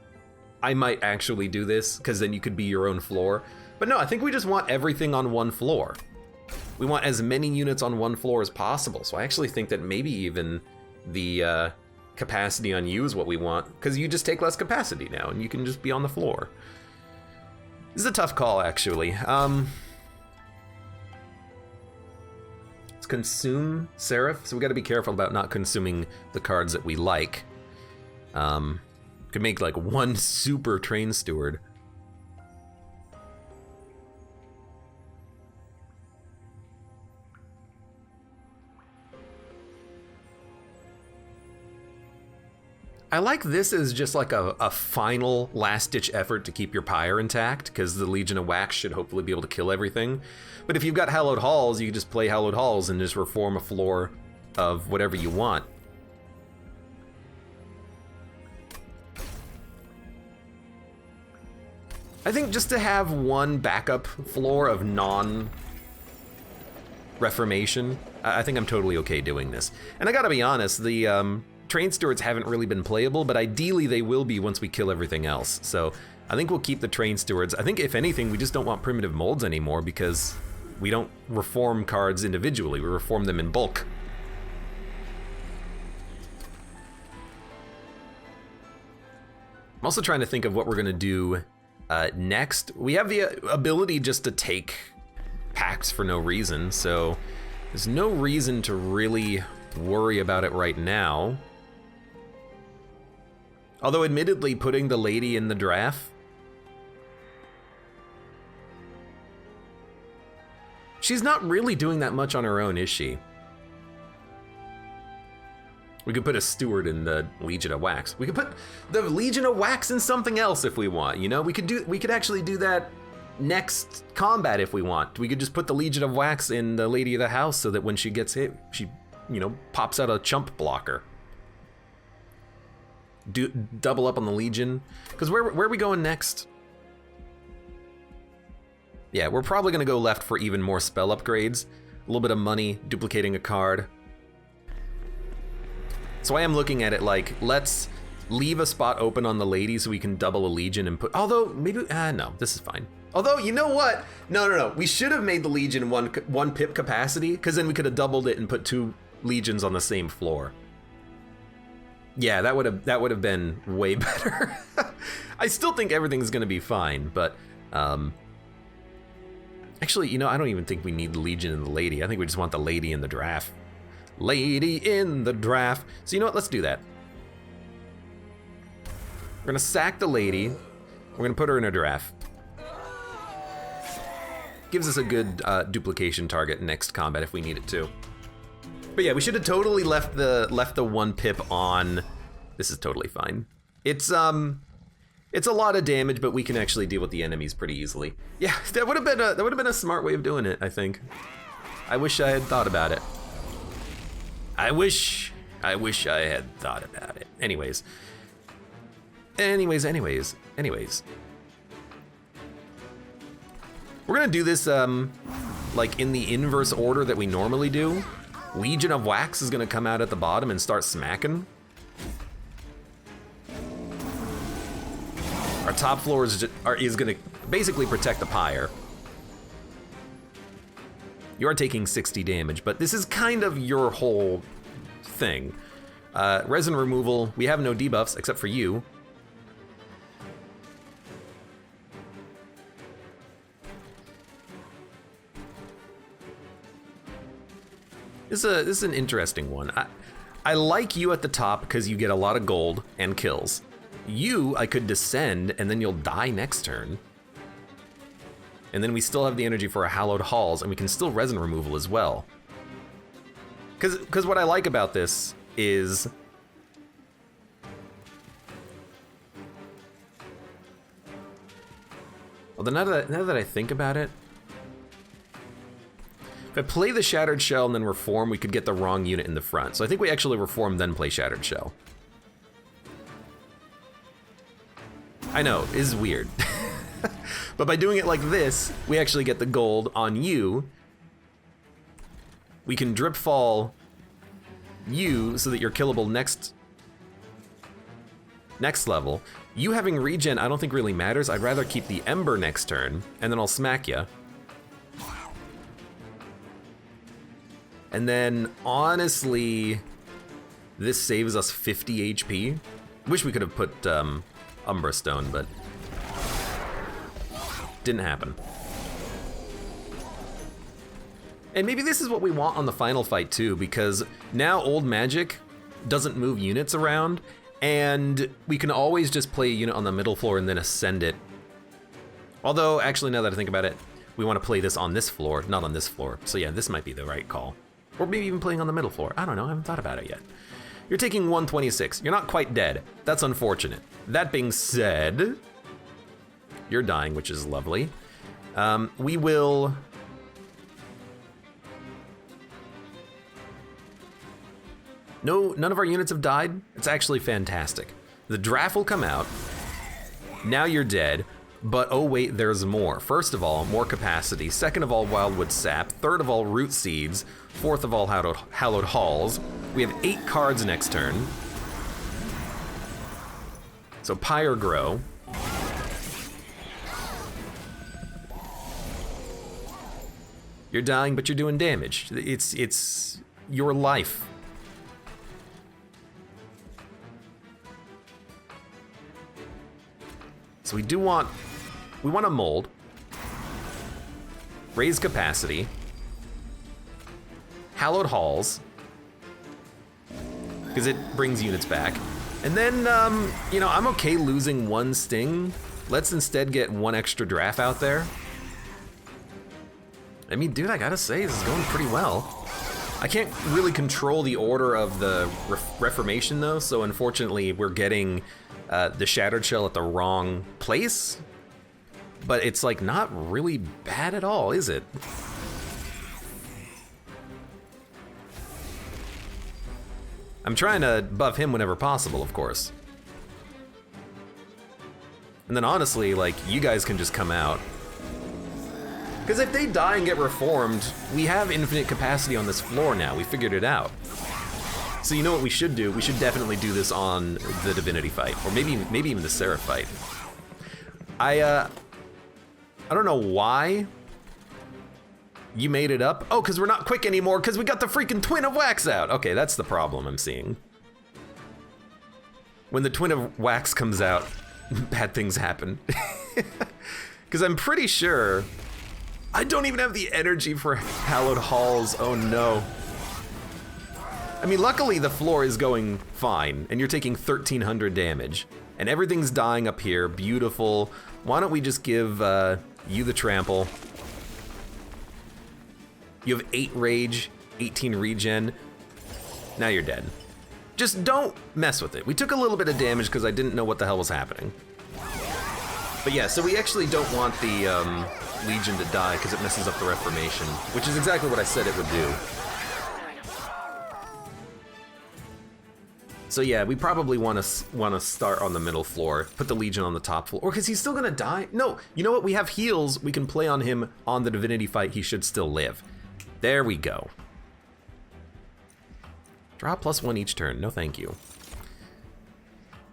Speaker 1: I might actually do this, because then you could be your own floor. But no, I think we just want everything on one floor. We want as many units on one floor as possible. So I actually think that maybe even the capacity on you is what we want, because you just take less capacity now, and you can just be on the floor. This is a tough call, actually. Let's consume Seraph, so we gotta be careful about not consuming the cards that we like. Could make like 1 super train steward. I like this as just like a final last-ditch effort to keep your Pyre intact, because the Legion of Wax should hopefully be able to kill everything. But if you've got Hallowed Halls, you can just play Hallowed Halls and just reform a floor of whatever you want. I think just to have 1 backup floor of non-reformation, I think I'm totally okay doing this. And I gotta be honest, the train stewards haven't really been playable, but ideally they will be once we kill everything else. So I think we'll keep the train stewards. I think if anything, we just don't want primitive molds anymore, because we don't reform cards individually, we reform them in bulk. I'm also trying to think of what we're gonna do next. We have the ability just to take packs for no reason, so there's no reason to really worry about it right now. Although admittedly, putting the lady in the draft, she's not really doing that much on her own, is she? We could put a steward in the Legion of Wax. We could put the Legion of Wax in something else if we want, you know? We could actually do that next combat if we want. We could just put the Legion of Wax in the Lady of the House so that when she gets hit, she, you know, pops out a chump blocker. Double up on the Legion. Because where are we going next? Yeah, we're probably gonna go left for even more spell upgrades. A little bit of money, duplicating a card. So I am looking at it like, let's leave a spot open on the lady so we can double a Legion and put, although maybe, no, this is fine. Although, you know what? No. We should have made the Legion one pip capacity, because then we could have doubled it and put 2 Legions on the same floor. Yeah, that would have been way better. I still think everything's gonna be fine, but Actually, you know, I don't even think we need the Legion and the Lady. I think we just want the Lady in the draft. Lady in the draft. So you know what, let's do that. We're gonna sack the Lady. We're gonna put her in a draft. Gives us a good duplication target next combat if we need it to. But yeah, we should have totally left the 1 pip on. This is totally fine. It's a lot of damage, but we can actually deal with the enemies pretty easily. Yeah, that would have been a smart way of doing it, I think. I wish I had thought about it. I wish I had thought about it. Anyways. We're gonna do this like in the inverse order that we normally do. Legion of Wax is gonna come out at the bottom and start smacking. Our top floor is gonna basically protect the pyre. You are taking 60 damage, but this is kind of your whole thing. Resin removal, we have no debuffs except for you. This is an interesting one. I like you at the top because you get a lot of gold and kills. You, I could descend and then you'll die next turn. And then we still have the energy for a Hallowed Halls and we can still resin removal as well. Because what I like about this is well, now that I think about it, if I play the Shattered Shell and then Reform, we could get the wrong unit in the front. So I think we actually Reform, then play Shattered Shell. I know, it is weird. But by doing it like this, we actually get the gold on you. We can drip fall you so that you're killable next level. You having regen I don't think really matters. I'd rather keep the Ember next turn, and then I'll smack you. And then, honestly, this saves us 50 HP. Wish we could have put Umbra Stone, but didn't happen. And maybe this is what we want on the final fight too, because now old magic doesn't move units around, and we can always just play a unit on the middle floor and then ascend it. Although, actually, now that I think about it, we want to play this on this floor, not on this floor. So yeah, this might be the right call. Or maybe even playing on the middle floor. I don't know, I haven't thought about it yet. You're taking 126. You're not quite dead. That's unfortunate. That being said, you're dying, which is lovely. We will... No, none of our units have died. It's actually fantastic. The draft will come out. Now you're dead. But oh wait, there's more. First of all, more capacity. Second of all, Wildwood Sap. Third of all, Root Seeds. Fourth of all, Hallowed Halls. We have 8 cards next turn. So Pyre Grow. You're dying, but you're doing damage. It's your life. So we want a mold, raise capacity, Hallowed Halls, because it brings units back, and then, you know, I'm okay losing 1 sting. Let's instead get 1 extra draft out there. I mean, dude, I gotta say, this is going pretty well. I can't really control the order of the Reformation though, so unfortunately we're getting the Shattered Shell at the wrong place, but it's like not really bad at all, is it? I'm trying to buff him whenever possible, of course. And then honestly, like, you guys can just come out. Because if they die and get reformed, we have infinite capacity on this floor now. We figured it out. So you know what we should do? We should definitely do this on the Divinity fight, or maybe even the Seraph fight. I don't know why you made it up. Oh, because we're not quick anymore because we got the freaking Twin of Wax out. Okay, that's the problem I'm seeing. When the Twin of Wax comes out, bad things happen. Because I'm pretty sure I don't even have the energy for hallowed halls. Oh no. I mean, luckily the floor is going fine, and you're taking 1,300 damage. And everything's dying up here, beautiful. Why don't we just give you the trample? You have 8 rage, 18 regen. Now you're dead. Just don't mess with it. We took a little bit of damage because I didn't know what the hell was happening. But yeah, so we actually don't want the Legion to die because it messes up the Reformation, which is exactly what I said it would do. So yeah, we probably want to start on the middle floor, put the Legion on the top floor, or because he's still gonna die. No, you know what? We have heals. We can play on him on the Divinity fight. He should still live. There we go. Draw +1 each turn. No, thank you.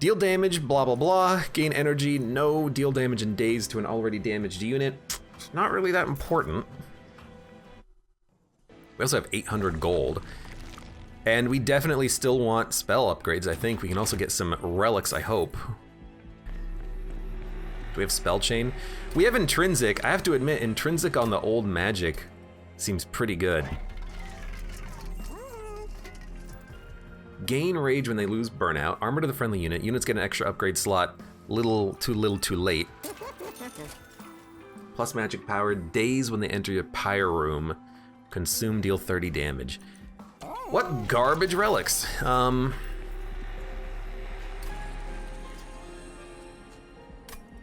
Speaker 1: Deal damage, blah blah blah. Gain energy. No, deal damage in days to an already damaged unit. Not really that important. We also have 800 gold. And we definitely still want spell upgrades, I think. We can also get some relics, I hope. Do we have spell chain? We have intrinsic. I have to admit, intrinsic on the old magic seems pretty good. Gain rage when they lose burnout. Armor to the friendly unit. Units get an extra upgrade slot. Little too late. Plus magic power. Daze when they enter your pyre room. Consume, deal 30 damage. What garbage relics? So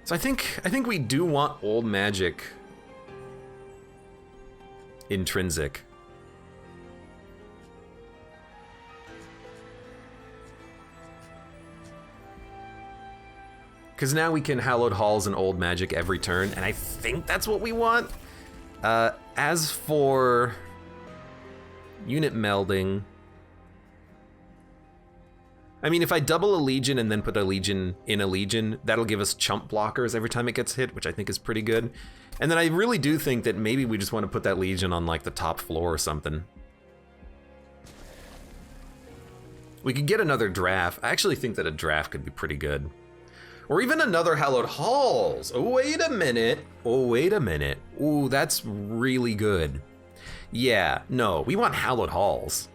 Speaker 1: I think we do want old magic intrinsic. Because now we can hallowed halls and old magic every turn, and I think that's what we want. As for unit melding, I mean, if I double a Legion and then put a Legion in a Legion, that'll give us chump blockers every time it gets hit, which I think is pretty good. And then I really do think that maybe we just want to put that Legion on like the top floor or something. We could get another draft. I actually think that a draft could be pretty good. Or even another hallowed halls. Oh, wait a minute. Oh, wait a minute. Ooh, that's really good. Yeah, no, we want hallowed halls.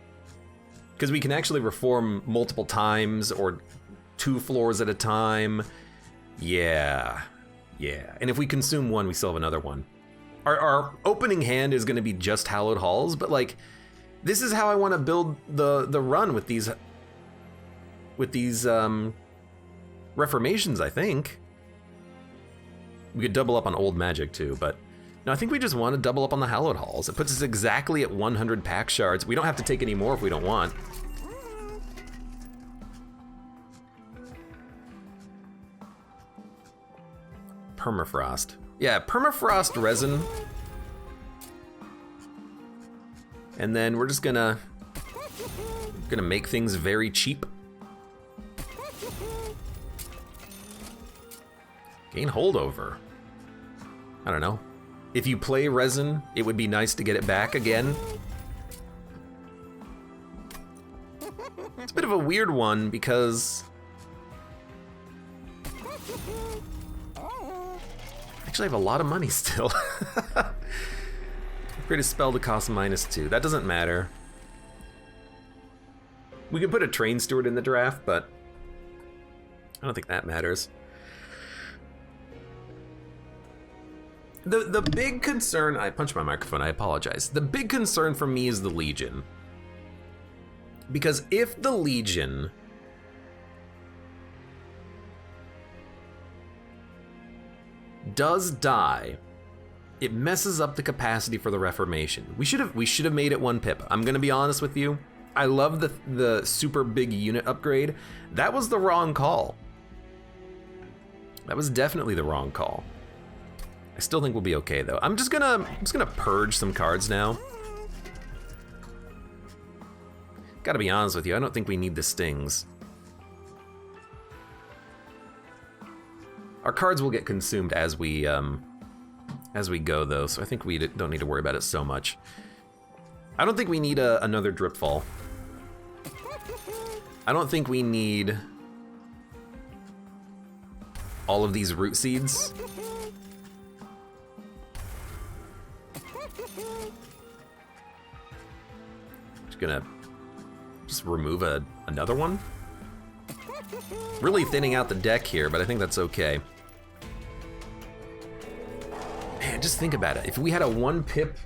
Speaker 1: Because we can actually reform multiple times or 2 floors at a time. Yeah. And if we consume one, we still have another one. Our opening hand is gonna be just hallowed halls, but like, this is how I wanna build the run with these reformations, I think. We could double up on old magic too, but no, I think we just want to double up on the hallowed halls. It puts us exactly at 100 pack shards. We don't have to take any more if we don't want. Permafrost. Yeah, permafrost resin. And then we're just gonna make things very cheap. Gain holdover. I don't know. If you play resin, it would be nice to get it back again. It's a bit of a weird one because actually I have a lot of money still. Upgrade a spell to cost -2. That doesn't matter. We could put a train steward in the draft, but I don't think that matters. The big concern, I punched my microphone, I apologize. The big concern for me is the Legion. Because if the Legion does die, it messes up the capacity for the Reformation. We should have made it 1 pip. I'm gonna be honest with you. I love the super big unit upgrade. That was the wrong call. That was definitely the wrong call. I still think we'll be okay though. I'm just gonna purge some cards now. Gotta be honest with you, I don't think we need the stings. Our cards will get consumed as we go though, so I think we don't need to worry about it so much. I don't think we need another drip fall. I don't think we need all of these root seeds. gonna just remove another one. Really thinning out the deck here, but I think that's okay. Man, just think about it. If we had a 1-pip,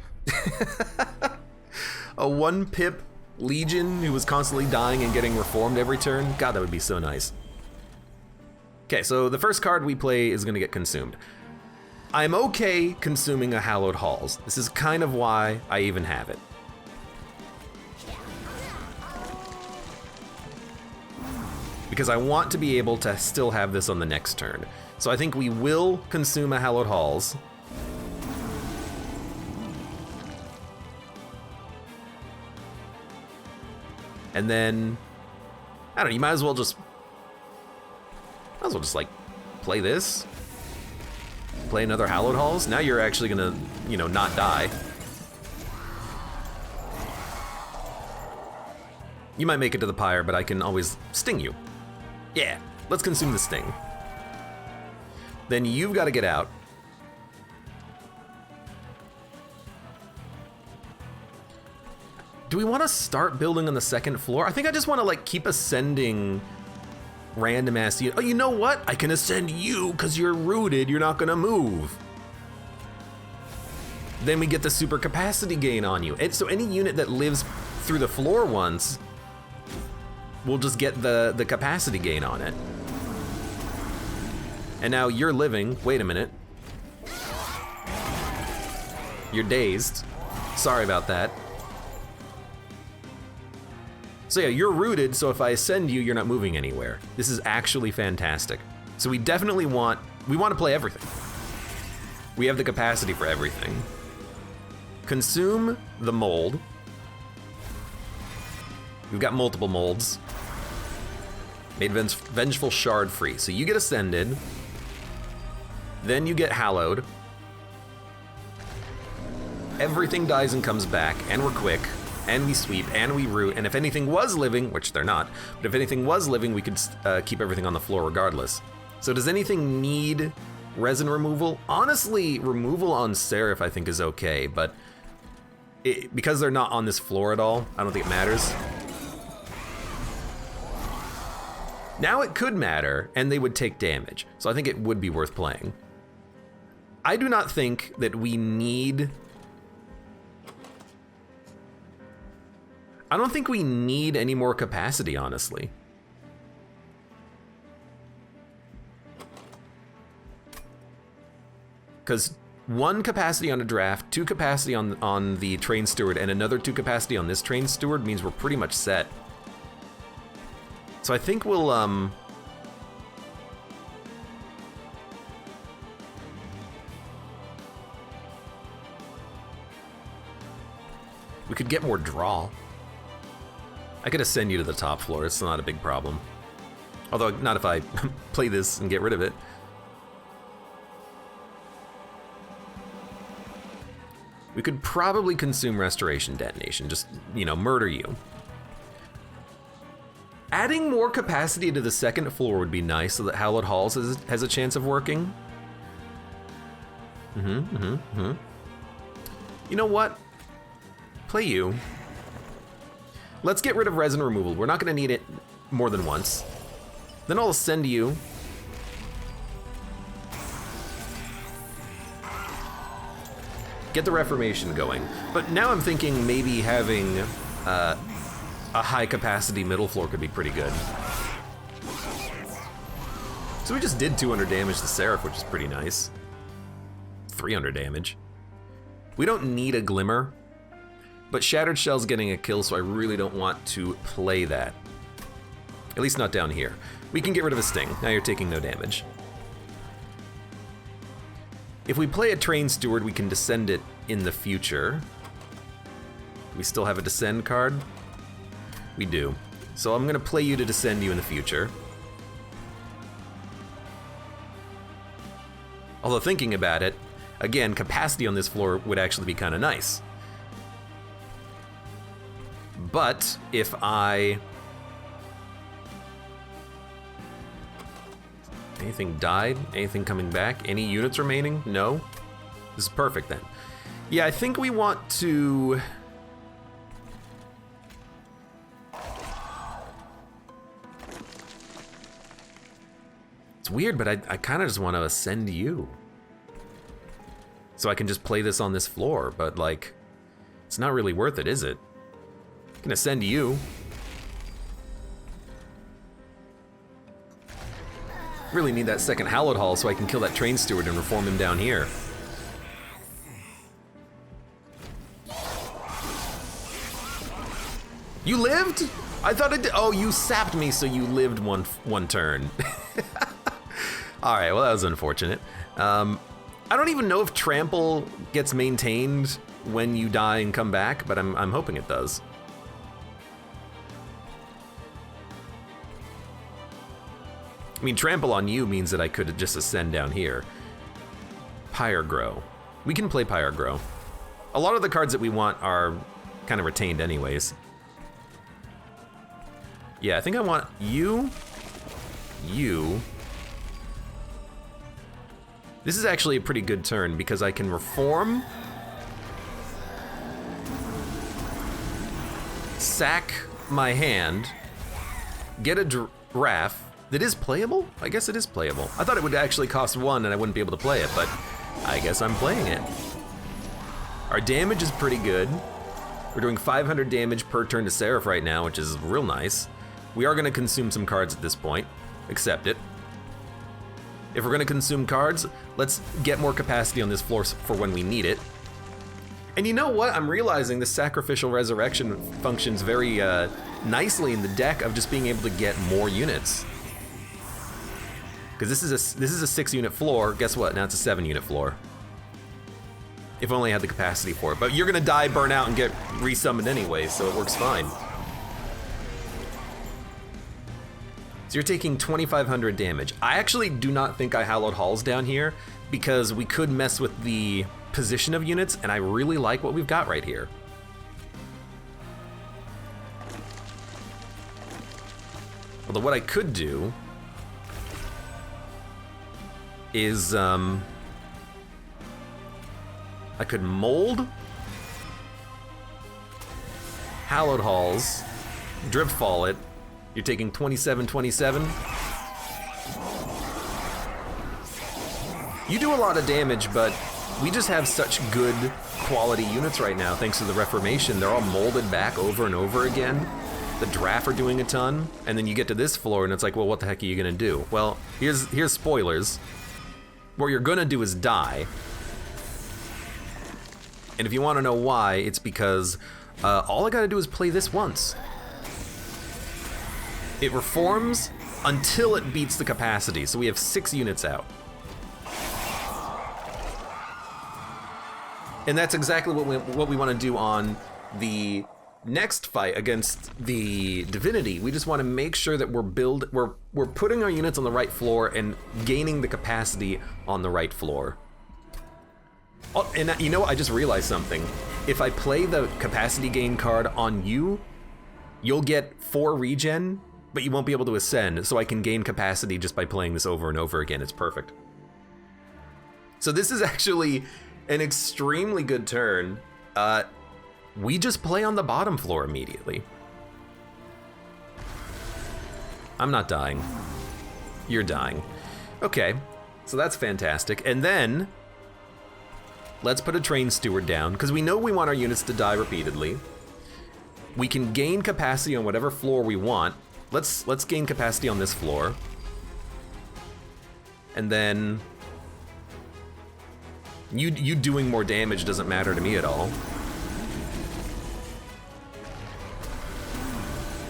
Speaker 1: a 1-pip Legion who was constantly dying and getting reformed every turn, God, that would be so nice. Okay, so the first card we play is gonna get consumed. I'm okay consuming a Hallowed Halls. This is kind of why I even have it. Because I want to be able to still have this on the next turn. So I think we will consume a Hallowed Halls. And then, I don't know, you might as well just like play this. Play another Hallowed Halls. Now you're actually gonna, you know, not die. You might make it to the pyre, but I can always sting you. Yeah, let's consume the sting. Then you've got to get out. Do we want to start building on the second floor? I think I just want to like keep ascending random ass. Oh, you know what? I can ascend you because you're rooted. You're not gonna move. Then we get the super capacity gain on you. And so any unit that lives through the floor once will just get the capacity gain on it. And now you're living. Wait a minute. You're dazed. Sorry about that. So yeah, you're rooted, so if I ascend you, you're not moving anywhere. This is actually fantastic. So we definitely want to play everything. We have the capacity for everything. Consume the mold. We've got multiple molds. Made Vengeful Shard free. So you get ascended. Then you get hallowed. Everything dies and comes back, and we're quick, and we sweep, and we root, and if anything was living, which they're not, but if anything was living, we could keep everything on the floor regardless. So does anything need resin removal? Honestly, removal on Seraph I think is okay, but because they're not on this floor at all, I don't think it matters. Now it could matter, and they would take damage, so I think it would be worth playing. I do not think that we need... I don't think we need any more capacity, honestly. Because 1 capacity on a draft, 2 capacity on the train steward, and another 2 capacity on this train steward means we're pretty much set. So I think we'll, we could get more draw. I could ascend you to the top floor, it's not a big problem. Although, not if I play this and get rid of it. We could probably consume Restoration Detonation, just, you know, murder you. Adding more capacity to the second floor would be nice so that Hallowed Halls has a chance of working. You know what? Play you. Let's get rid of resin removal. We're not gonna need it more than once. Then I'll ascend you. Get the Reformation going. But now I'm thinking maybe having a high capacity middle floor could be pretty good. So we just did 200 damage to Seraph, which is pretty nice. 300 damage. We don't need a Glimmer. But Shattered Shell's getting a kill, so I really don't want to play that. At least not down here. We can get rid of a Sting. Now you're taking no damage. If we play a Train Steward, we can descend it in the future. We still have a Descend card? We do. So I'm gonna play you to descend you in the future. Although thinking about it, again, capacity on this floor would actually be kind of nice. But if I... Anything died? Anything coming back? Any units remaining? No? This is perfect then. Yeah, I think we want to... weird, but I kind of just want to ascend you. So I can just play this on this floor, but like, it's not really worth it, is it? I can ascend you. Really need that second Hallowed Hall so I can kill that train steward and reform him down here. You lived? I thought it did. Oh, you sapped me, so you lived one turn. All right, well, that was unfortunate. I don't even know if trample gets maintained when you die and come back, but I'm hoping it does. I mean, trample on you means that I could just ascend down here. Pyre Grow. We can play Pyre Grow. A lot of the cards that we want are kind of retained anyways. Yeah, I think I want you. This is actually a pretty good turn because I can reform, sack my hand, get a giraffe that is playable? I guess it is playable. I thought it would actually cost 1 and I wouldn't be able to play it, but I guess I'm playing it. Our damage is pretty good. We're doing 500 damage per turn to Seraph right now, which is real nice. We are gonna consume some cards at this point. Accept it. If we're gonna consume cards, let's get more capacity on this floor for when we need it. And you know what? I'm realizing the Sacrificial Resurrection functions very nicely in the deck of just being able to get more units. Because this is a 6-unit floor. Guess what? Now it's a 7-unit floor. If only I had the capacity for it. But you're gonna die, burn out, and get resummoned anyway, so it works fine. So you're taking 2,500 damage. I actually do not think I Hallowed Halls down here because we could mess with the position of units, and I really like what we've got right here. Although what I could do is I could mold Hallowed Halls, Drip Fall it. You're taking 27. You do a lot of damage, but we just have such good quality units right now thanks to the Reformation. They're all molded back over and over again. The draft are doing a ton, and then you get to this floor and it's like, well, what the heck are you gonna do? Well, here's spoilers. What you're gonna do is die. And if you wanna know why, it's because all I gotta do is play this once. It reforms until it beats the capacity, so we have 6 units out. And that's exactly what we want to do on the next fight against the Divinity. We just want to make sure that we're putting our units on the right floor and gaining the capacity on the right floor. Oh, and you know what? I just realized something. If I play the capacity gain card on you, you'll get 4 regen, but you won't be able to ascend, so I can gain capacity just by playing this over and over again. It's perfect. So this is actually an extremely good turn. We just play on the bottom floor immediately. I'm not dying. You're dying. Okay, so that's fantastic. And then, let's put a train steward down, because we know we want our units to die repeatedly. We can gain capacity on whatever floor we want. Let's gain capacity on this floor. And then you doing more damage doesn't matter to me at all.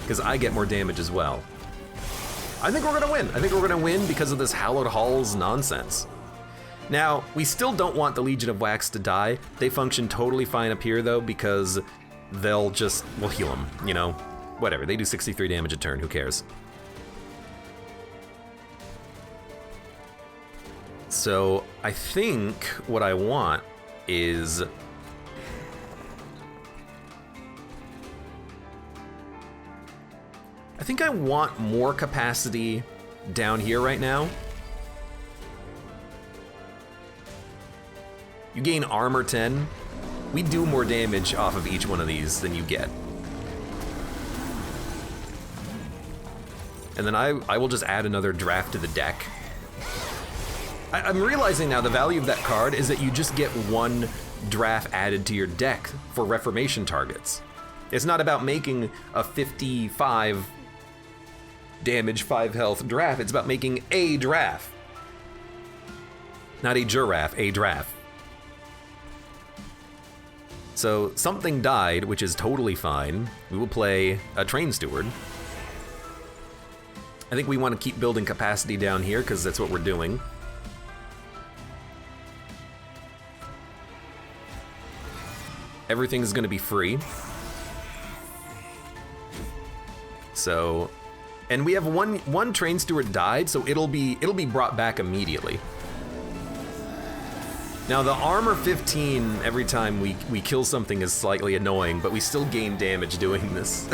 Speaker 1: Because I get more damage as well. I think we're gonna win. I think we're gonna win because of this Hallowed Halls nonsense. Now, we still don't want the Legion of Wax to die. They function totally fine up here though, because we'll heal them, you know? Whatever, they do 63 damage a turn, who cares? So, I think what I want is... I think I want more capacity down here right now. You gain armor 10. We do more damage off of each one of these than you get. And then I will just add another draft to the deck. I'm realizing now the value of that card is that you just get one draft added to your deck for Reformation targets. It's not about making a 55 damage, 5 health draft. It's about making a draft. Not a giraffe, a draft. So something died, which is totally fine. We will play a Train Steward. I think we want to keep building capacity down here because that's what we're doing. Everything is going to be free. So, and we have one Train Steward died, so it'll be brought back immediately. Now the armor 15 every time we kill something is slightly annoying, but we still gain damage doing this.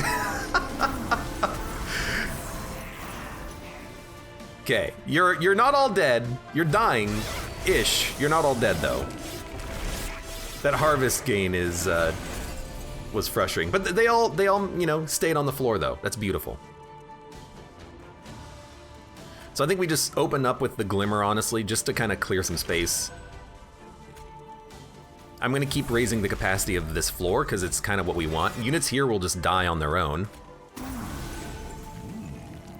Speaker 1: Okay, you're not all dead. You're dying-ish. You're not all dead though. That harvest gain is was frustrating, but they all you know stayed on the floor though. That's beautiful. So I think we just open up with the Glimmer, honestly, just to kind of clear some space. I'm gonna keep raising the capacity of this floor because it's kind of what we want. Units here will just die on their own.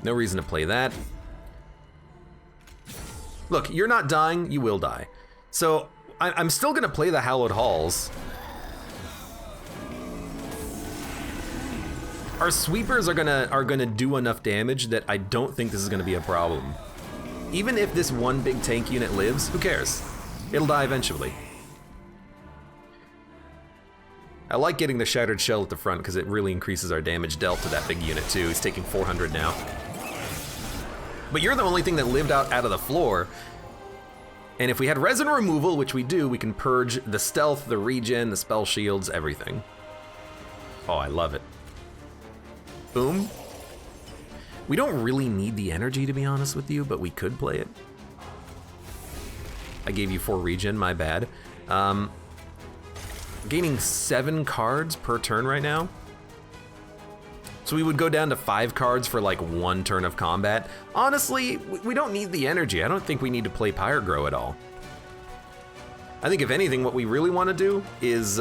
Speaker 1: No reason to play that. Look, you're not dying, you will die. So I'm still gonna play the Hallowed Halls. Our sweepers are gonna do enough damage that I don't think this is gonna be a problem. Even if this one big tank unit lives, who cares? It'll die eventually. I like getting the Shattered Shell at the front because it really increases our damage dealt to that big unit too. He's taking 400 now. But you're the only thing that lived out of the floor. And if we had resin removal, which we do, we can purge the stealth, the regen, the spell shields, everything. Oh, I love it. Boom. We don't really need the energy, to be honest with you, but we could play it. I gave you 4 regen, my bad. Gaining 7 cards per turn right now. So we would go down to 5 cards for like 1 turn of combat. Honestly, we don't need the energy. I don't think we need to play Pyrogrow at all. I think if anything, what we really want to do is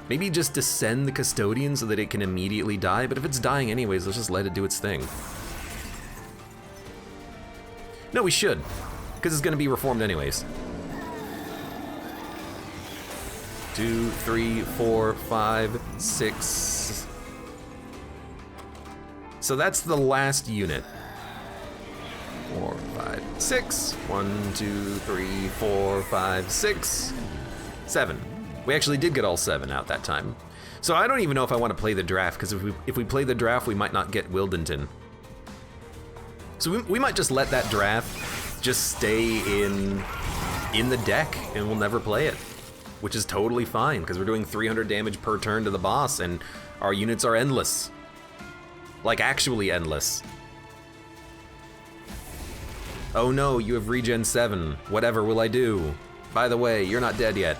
Speaker 1: maybe just descend the Custodian so that it can immediately die, but if it's dying anyways, let's just let it do its thing. No, we should, because it's gonna be reformed anyways. 2, 3, 4, 5, 6. So that's the last unit. 4, 5, 6. 1, 2, 3, 4, 5, 6, 7. We actually did get all 7 out that time. So I don't even know if I want to play the draft, because if we play the draft, we might not get Wildenton. So we might just let that draft just stay in the deck, and we'll never play it. Which is totally fine, because we're doing 300 damage per turn to the boss, and our units are endless. Like, actually endless. Oh no, you have regen 7. Whatever will I do? By the way, you're not dead yet.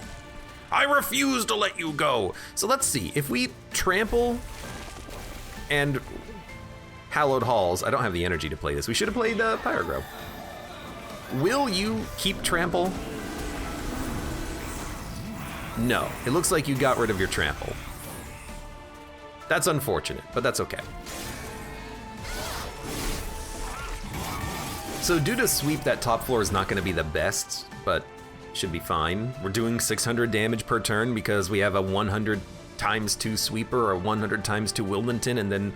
Speaker 1: I refuse to let you go! So let's see, if we trample and Hallowed Halls, I don't have the energy to play this. We should have played Pyrogrow. Will you keep trample? No, it looks like you got rid of your trample. That's unfortunate, but that's okay. So due to sweep, that top floor is not gonna be the best, but should be fine. We're doing 600 damage per turn because we have a 100 times 2 sweeper or 100 times 2 Wilmington, and then,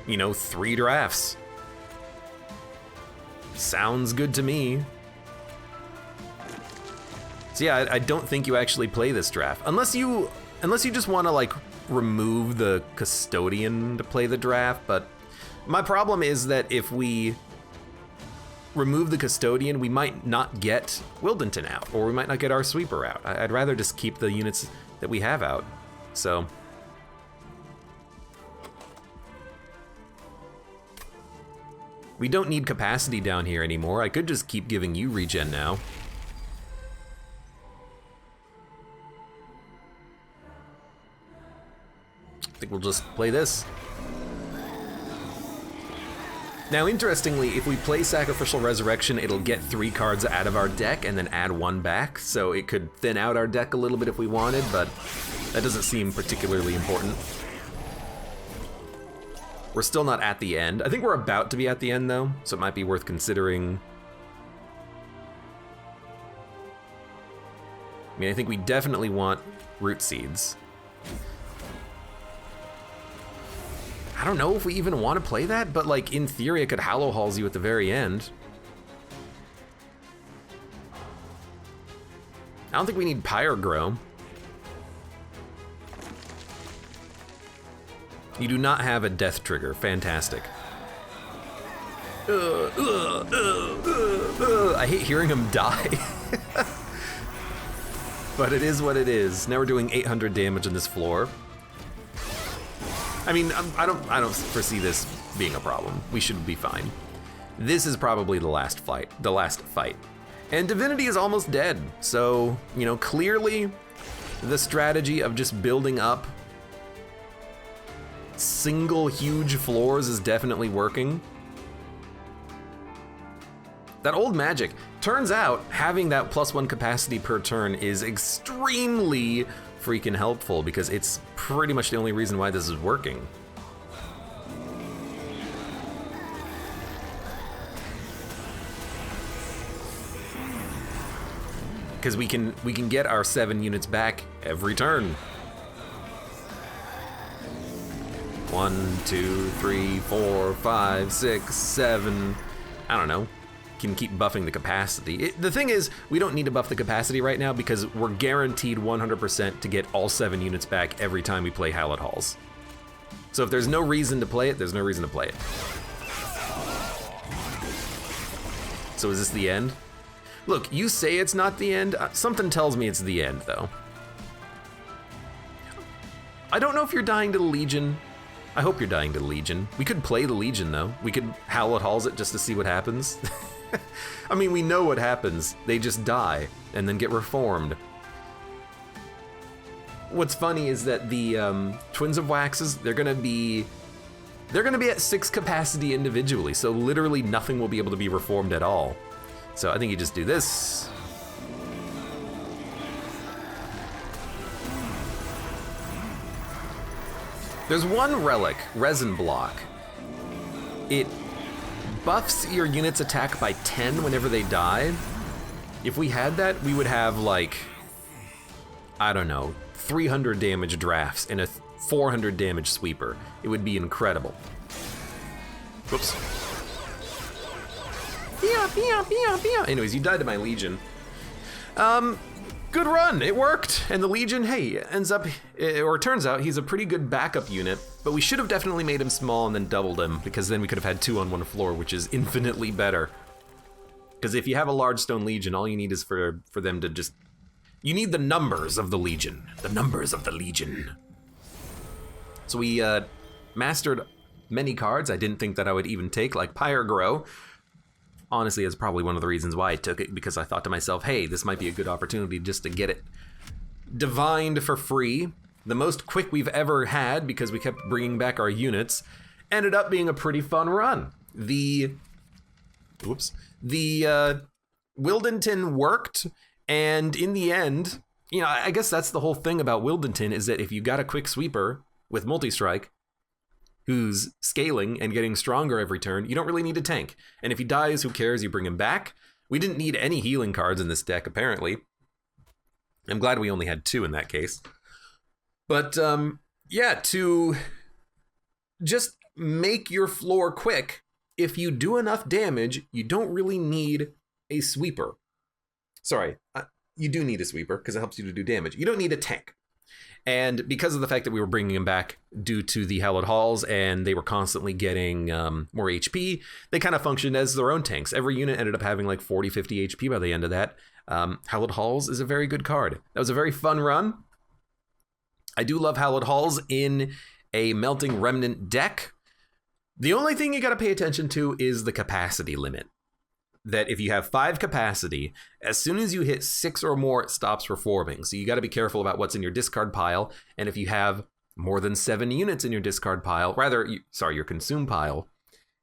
Speaker 1: you know, 3 drafts. Sounds good to me. So yeah, I don't think you actually play this draft. Unless you just want to like remove the Custodian to play the draft, but my problem is that if we remove the Custodian, we might not get Wildenton out, or we might not get our sweeper out. I'd rather just keep the units that we have out, so. We don't need capacity down here anymore. I could just keep giving you regen now. I think we'll just play this. Now, interestingly, if we play Sacrificial Resurrection, it'll get 3 cards out of our deck and then add 1 back, so it could thin out our deck a little bit if we wanted, but that doesn't seem particularly important. We're still not at the end. I think we're about to be at the end, though, so it might be worth considering. I mean, I think we definitely want Root Seeds. I don't know if we even want to play that, but like in theory, it could Hallow Halls you at the very end. I don't think we need Pyre Grow. You do not have a death trigger. Fantastic. I hate hearing him die. But it is what it is. Now we're doing 800 damage on this floor. I mean, I don't foresee this being a problem. We should be fine. This is probably the last fight. And Divinity is almost dead. So, you know, clearly the strategy of just building up single huge floors is definitely working. That old magic, turns out having that +1 capacity per turn is extremely freaking helpful because it's pretty much the only reason why this is working. Because we can get our 7 units back every turn. 1, 2, 3, 4, 5, 6, 7. I don't know. Can keep buffing the capacity. The thing is, we don't need to buff the capacity right now because we're guaranteed 100% to get all 7 units back every time we play Hallowed Halls. So if there's no reason to play it, there's no reason to play it. So is this the end? Look, you say it's not the end. Something tells me it's the end, though. I don't know if you're dying to the Legion. I hope you're dying to the Legion. We could play the Legion, though. We could Hallowed Halls it just to see what happens. I mean, we know what happens. They just die and then get reformed. What's funny is that the Twins of Waxes, they're gonna be at 6 capacity individually, so literally nothing will be able to be reformed at all. So I think you just do this. There's one relic, Resin Block. It buffs your unit's attack by 10 whenever they die. If we had that, we would have like, I don't know, 300 damage drafts and a 400 damage sweeper. It would be incredible. Whoops. Anyways, you died to my Legion. Good run, it worked. And the Legion, hey, turns out he's a pretty good backup unit, but we should have definitely made him small and then doubled him, because then we could have had 2 on 1 floor, which is infinitely better. Because if you have a large stone Legion, all you need is for them to just, you need the numbers of the Legion. The numbers of the Legion. So we mastered many cards I didn't think that I would even take, like Pyre Grow. Honestly, it's probably one of the reasons why I took it, because I thought to myself, hey, this might be a good opportunity just to get it divined for free. The most quick we've ever had, because we kept bringing back our units. Ended up being a pretty fun run. The Wildenton worked, and in the end, you know, I guess that's the whole thing about Wildenton, is that if you got a quick sweeper with multi-strike, who's scaling and getting stronger every turn, you don't really need a tank. And if he dies, who cares? You bring him back. We didn't need any healing cards in this deck, apparently. I'm glad we only had 2 in that case. But, yeah, to just make your floor quick, if you do enough damage, you don't really need a sweeper. Sorry, you do need a sweeper, because it helps you to do damage. You don't need a tank. And because of the fact that we were bringing them back due to the Hallowed Halls and they were constantly getting more HP, they kind of functioned as their own tanks. Every unit ended up having like 40, 50 HP by the end of that. Hallowed Halls is a very good card. That was a very fun run. I do love Hallowed Halls in a Melting Remnant deck. The only thing you got to pay attention to is the capacity limit. That if you have 5 capacity, as soon as you hit 6 or more, it stops reforming. So you got to be careful about what's in your discard pile. And if you have more than 7 units in your discard pile, your consume pile,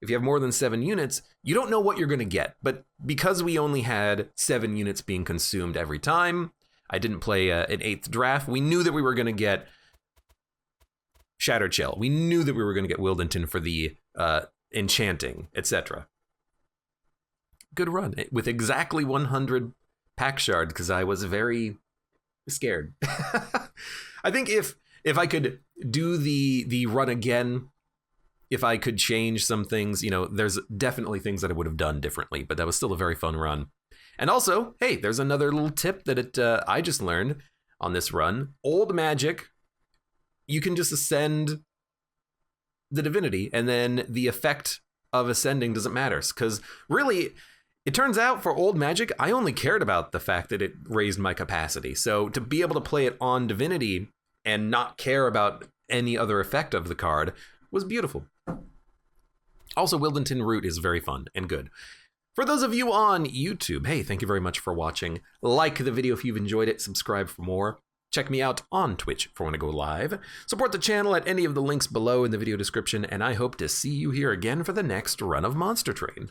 Speaker 1: if you have more than 7 units, you don't know what you're going to get. But because we only had 7 units being consumed every time, I didn't play an 8th draft, we knew that we were going to get Shattered Shell. We knew that we were going to get Wildington for the enchanting, etc. Good run with exactly 100 pack shard because I was very scared. I think if I could do the run again, if I could change some things, you know, there's definitely things that I would have done differently, but that was still a very fun run. And also, hey, there's another little tip that I just learned on this run. Old Magic, you can just ascend the divinity, and then the effect of ascending doesn't matter. Because really, it turns out for Old Magic, I only cared about the fact that it raised my capacity. So to be able to play it on divinity and not care about any other effect of the card was beautiful. Also, Wildington Root is very fun and good. For those of you on YouTube, hey, thank you very much for watching. Like the video if you've enjoyed it, subscribe for more. Check me out on Twitch for when I go live. Support the channel at any of the links below in the video description, and I hope to see you here again for the next run of Monster Train.